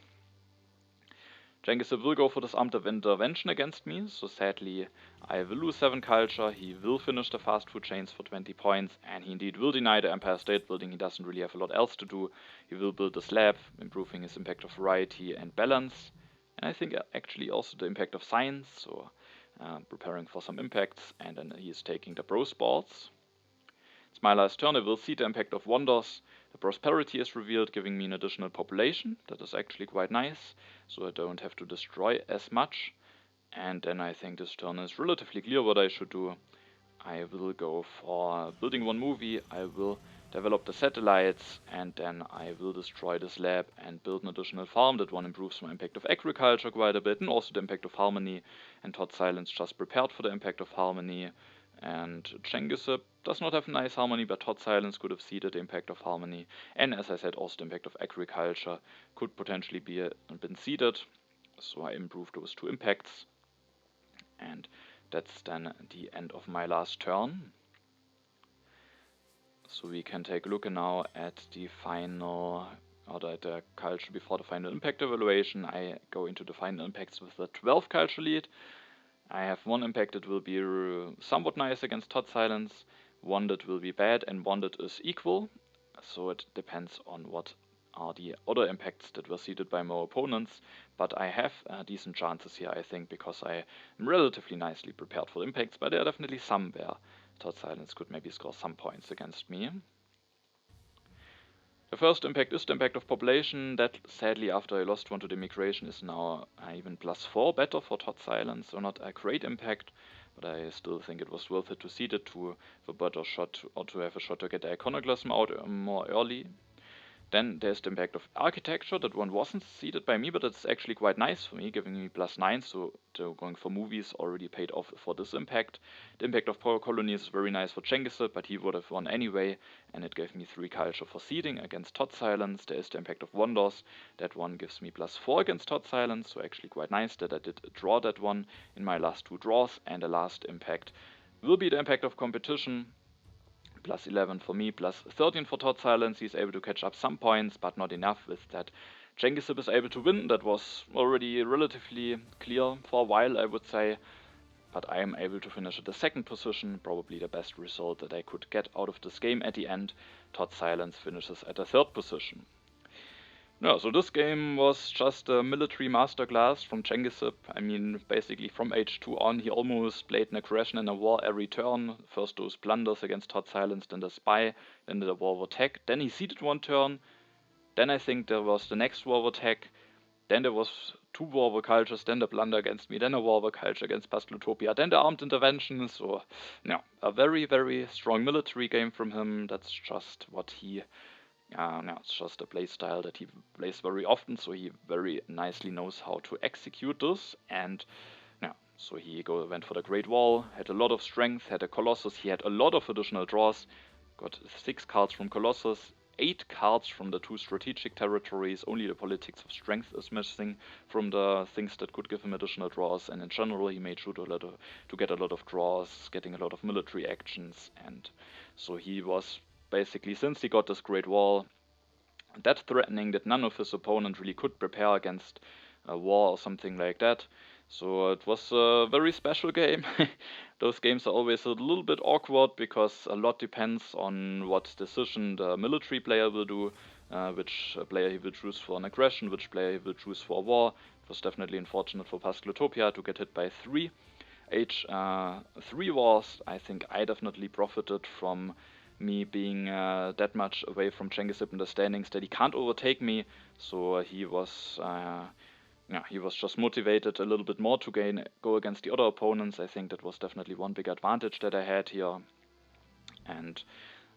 Genghisip will go for this Amt of Intervention against me, so sadly I will lose 7 culture. He will finish the fast food chains for 20 points, and he indeed will deny the Empire State Building. He doesn't really have a lot else to do. He will build a slab, improving his impact of variety and balance. And I think actually also the impact of science, so preparing for some impacts, and then he is taking the bro sports. It's my last turn. I will see the impact of wonders. The prosperity is revealed, giving me an additional population. That is actually quite nice, so I don't have to destroy as much. And then I think this turn is relatively clear what I should do. I will go for building 1 movie. I will develop the satellites, and then I will destroy this lab and build an additional farm. That one improves my impact of agriculture quite a bit, and also the impact of harmony. And totsilence just prepared for the impact of harmony. And Genghisip does not have a nice harmony, but totsilence could have seeded the impact of harmony. And as I said, also the impact of agriculture could potentially been seeded. So I improved those 2 impacts. And that's then the end of my last turn. So we can take a look now at the final, or the culture before the final impact evaluation. I go into the final impacts with the 12 culture lead. I have 1 impact that will be somewhat nice against totsilence, 1 that will be bad, and 1 that is equal. so it depends on what are the other impacts that were seeded by more opponents, but I have decent chances here, I think, because I am relatively nicely prepared for impacts, but there are definitely some where totsilence could maybe score some points against me. The first impact is the impact of population. That, sadly, after I lost one to the migration, is now even +4 better for totsilence, so not a great impact, but I still think it was worth it to seed it to have a better shot, or to have a shot to get the iconoclasm out more early. Then there's the impact of architecture. That one wasn't seeded by me, but it's actually quite nice for me, giving me +9, so going for movies already paid off for this impact. The impact of power colonies is very nice for Genghisip, but he would have won anyway, and it gave me 3 culture for seeding against totsilence. There is the impact of wonders. That one gives me +4 against totsilence, so actually quite nice that I did draw that one in my last 2 draws. And the last impact will be the impact of competition. +11 for me, +13 for totsilence. He's able to catch up some points, but not enough. With that, Genghisip is able to win. That was already relatively clear for a while, I would say. But I am able to finish at the 2nd position, probably the best result that I could get out of this game at the end. totsilence finishes at the 3rd position. No, so this game was just a military masterclass from Genghisip. I mean, basically from H2 on, he almost played an aggression and a war every turn. First those blunders against totsilence, then the spy, then the war of attack. Then he seeded one turn. Then I think there was the next war of attack. Then there was 2 war of cultures, then the blunder against me, then a war of culture against Pascalotopia, then the armed intervention. So, no, a very, very strong military game from him. That's just what he... no, it's just a play style that he plays very often, so he very nicely knows how to execute this. And yeah, so he went for the Great Wall, had a lot of strength, had a Colossus, he had a lot of additional draws, got 6 cards from Colossus, 8 cards from the 2 strategic territories. Only the politics of strength is missing from the things that could give him additional draws, and in general he made sure to get a lot of draws, getting a lot of military actions. And so he was basically, since he got this Great Wall, that threatening that none of his opponents really could prepare against a war or something like that. So it was a very special game. Those games are always a little bit awkward because a lot depends on what decision the military player will do, which player he will choose for an aggression, which player he will choose for a war. It was definitely unfortunate for Pascalotopia to get hit by 3 H3 wars. I think I definitely profited from me being that much away from Genghisip in the standings that he can't overtake me, so he was just motivated a little bit more to go against the other opponents. I think that was definitely one big advantage that I had here, and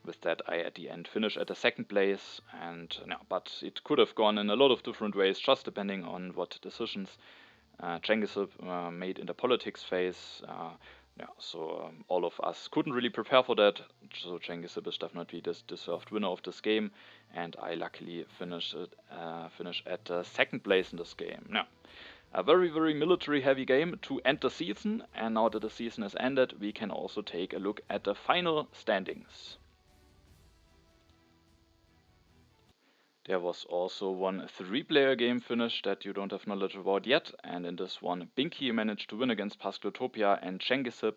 with that I at the end finish at the 2nd place. And but it could have gone in a lot of different ways, just depending on what decisions Genghisip made in the politics phase. So all of us couldn't really prepare for that, so Genghisip is definitely the deserved winner of this game, and I luckily finish at 2nd place in this game. Now, a very, very military heavy game to end the season, and now that the season is ended, we can also take a look at the final standings. There was also one 3-player game finish that you don't have knowledge about yet, and in this one, Binky managed to win against Pascalotopia and Genghisip.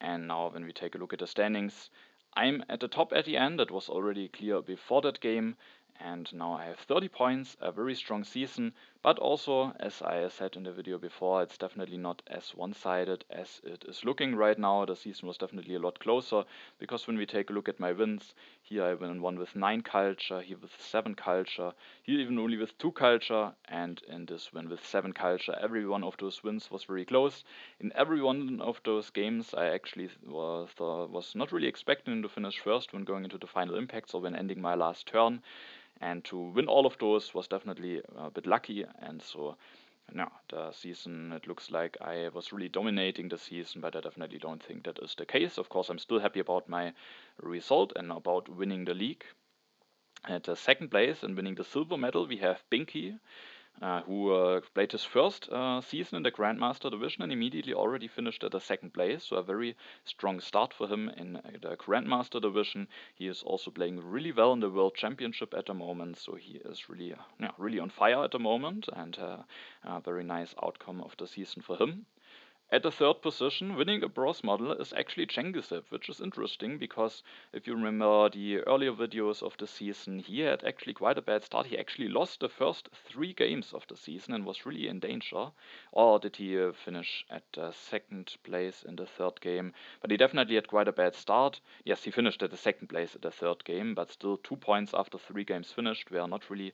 And now when we take a look at the standings, I'm at the top at the end. That was already clear before that game, and now I have 30 points, a very strong season, but also, as I said in the video before, it's definitely not as one-sided as it is looking right now. The season was definitely a lot closer, because when we take a look at my wins, here I won with 9 culture, here with 7 culture, here even only with 2 culture, and in this win with 7 culture. Every one of those wins was very close. In every one of those games, I actually was not really expecting to finish first when going into the final impacts or when ending my last turn. And to win all of those was definitely a bit lucky, and so now the season, it looks like I was really dominating the season, but I definitely don't think that is the case. Of course, I'm still happy about my result and about winning the league. At the 2nd place and winning the silver medal, we have Binky, who played his first season in the Grandmaster division and immediately already finished at the 2nd place, so a very strong start for him in the Grandmaster division. He is also playing really well in the World Championship at the moment, so he is really, really on fire at the moment, and a very nice outcome of the season for him. At the third position, winning a bronze medal is actually Genghisip, which is interesting because if you remember the earlier videos of the season, he had actually quite a bad start. He actually lost the first 3 games of the season and was really in danger. Or did he finish at second place in the third game? But he definitely had quite a bad start. Yes, he finished at the second place at the third game, but still 2 points after 3 games finished were not really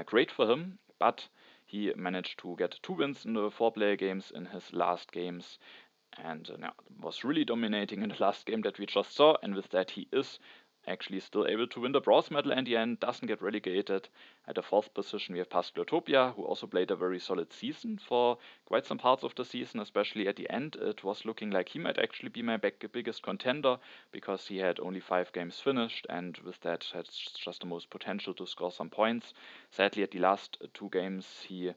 great for him. But he managed to get 2 wins in the 4-player games in his last games and was really dominating in the last game that we just saw. And with that, he is actually still able to win the bronze medal in the end, doesn't get relegated. At the fourth position, we have Pascalotopia, who also played a very solid season for quite some parts of the season, especially at the end. It was looking like he might actually be my biggest contender because he had only 5 games finished, and with that, had just the most potential to score some points. Sadly, at the last 2 games, he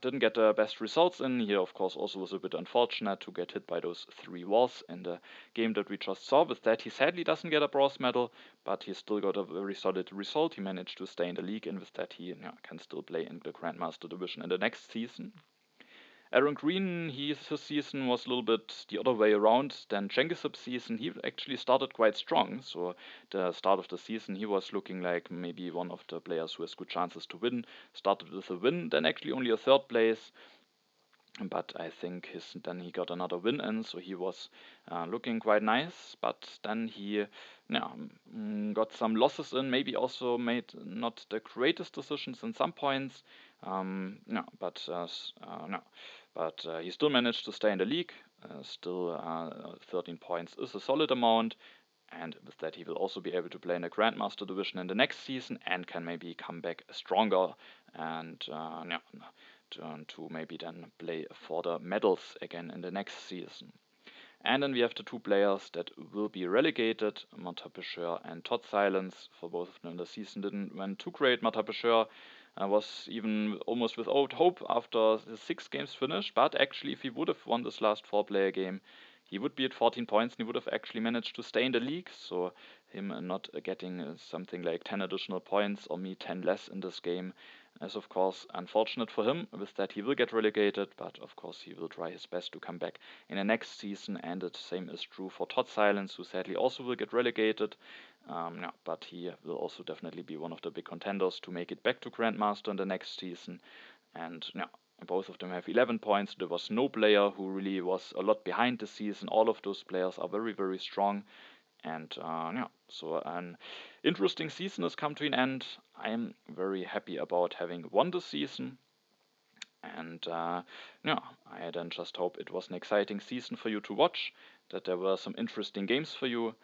didn't get the best results in. Here, of course, also was a bit unfortunate to get hit by those 3 walls in the game that we just saw. With that, he sadly doesn't get a bronze medal, but he still got a very solid result. He managed to stay in the league, and with that, he can still play in the Grandmaster division in the next season. Aaron Green, his season was a little bit the other way around than Genghisip's season. He actually started quite strong. So the start of the season, he was looking like maybe one of the players who has good chances to win. Started with a win, then actually only a third place. But I think then he got another win in, so he was looking quite nice. But then he got some losses in, maybe also made not the greatest decisions in some points. No, but no, but he still managed to stay in the league. Still, 13 points is a solid amount. And with that, he will also be able to play in the Grandmaster division in the next season and can maybe come back stronger and to maybe then play for the medals again in the next season. And then we have the 2 players that will be relegated, Matapesheur and totsilence. For both of them, the season didn't went too great. Matapesheur was even almost without hope after the 6 games finished, but actually, if he would have won this last 4-player game, he would be at 14 points and he would have actually managed to stay in the league. So him not getting something like 10 additional points or me 10 less in this game is of course unfortunate for him. With that, he will get relegated, but of course he will try his best to come back in the next season. And the same is true for totsilence, who sadly also will get relegated. But he will also definitely be one of the big contenders to make it back to Grandmaster in the next season. And both of them have 11 points. There was no player who really was a lot behind the season. All of those players are very, very strong. And so an interesting season has come to an end. I'm very happy about having won the season. And I then just hope it was an exciting season for you to watch, that there were some interesting games for you.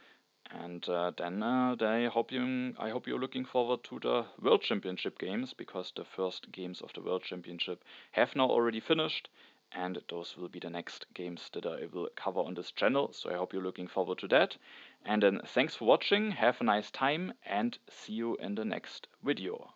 And then I hope you're looking forward to the World Championship games, because the first games of the World Championship have now already finished, and those will be the next games that I will cover on this channel. So I hope you're looking forward to that. And then thanks for watching, have a nice time, and see you in the next video.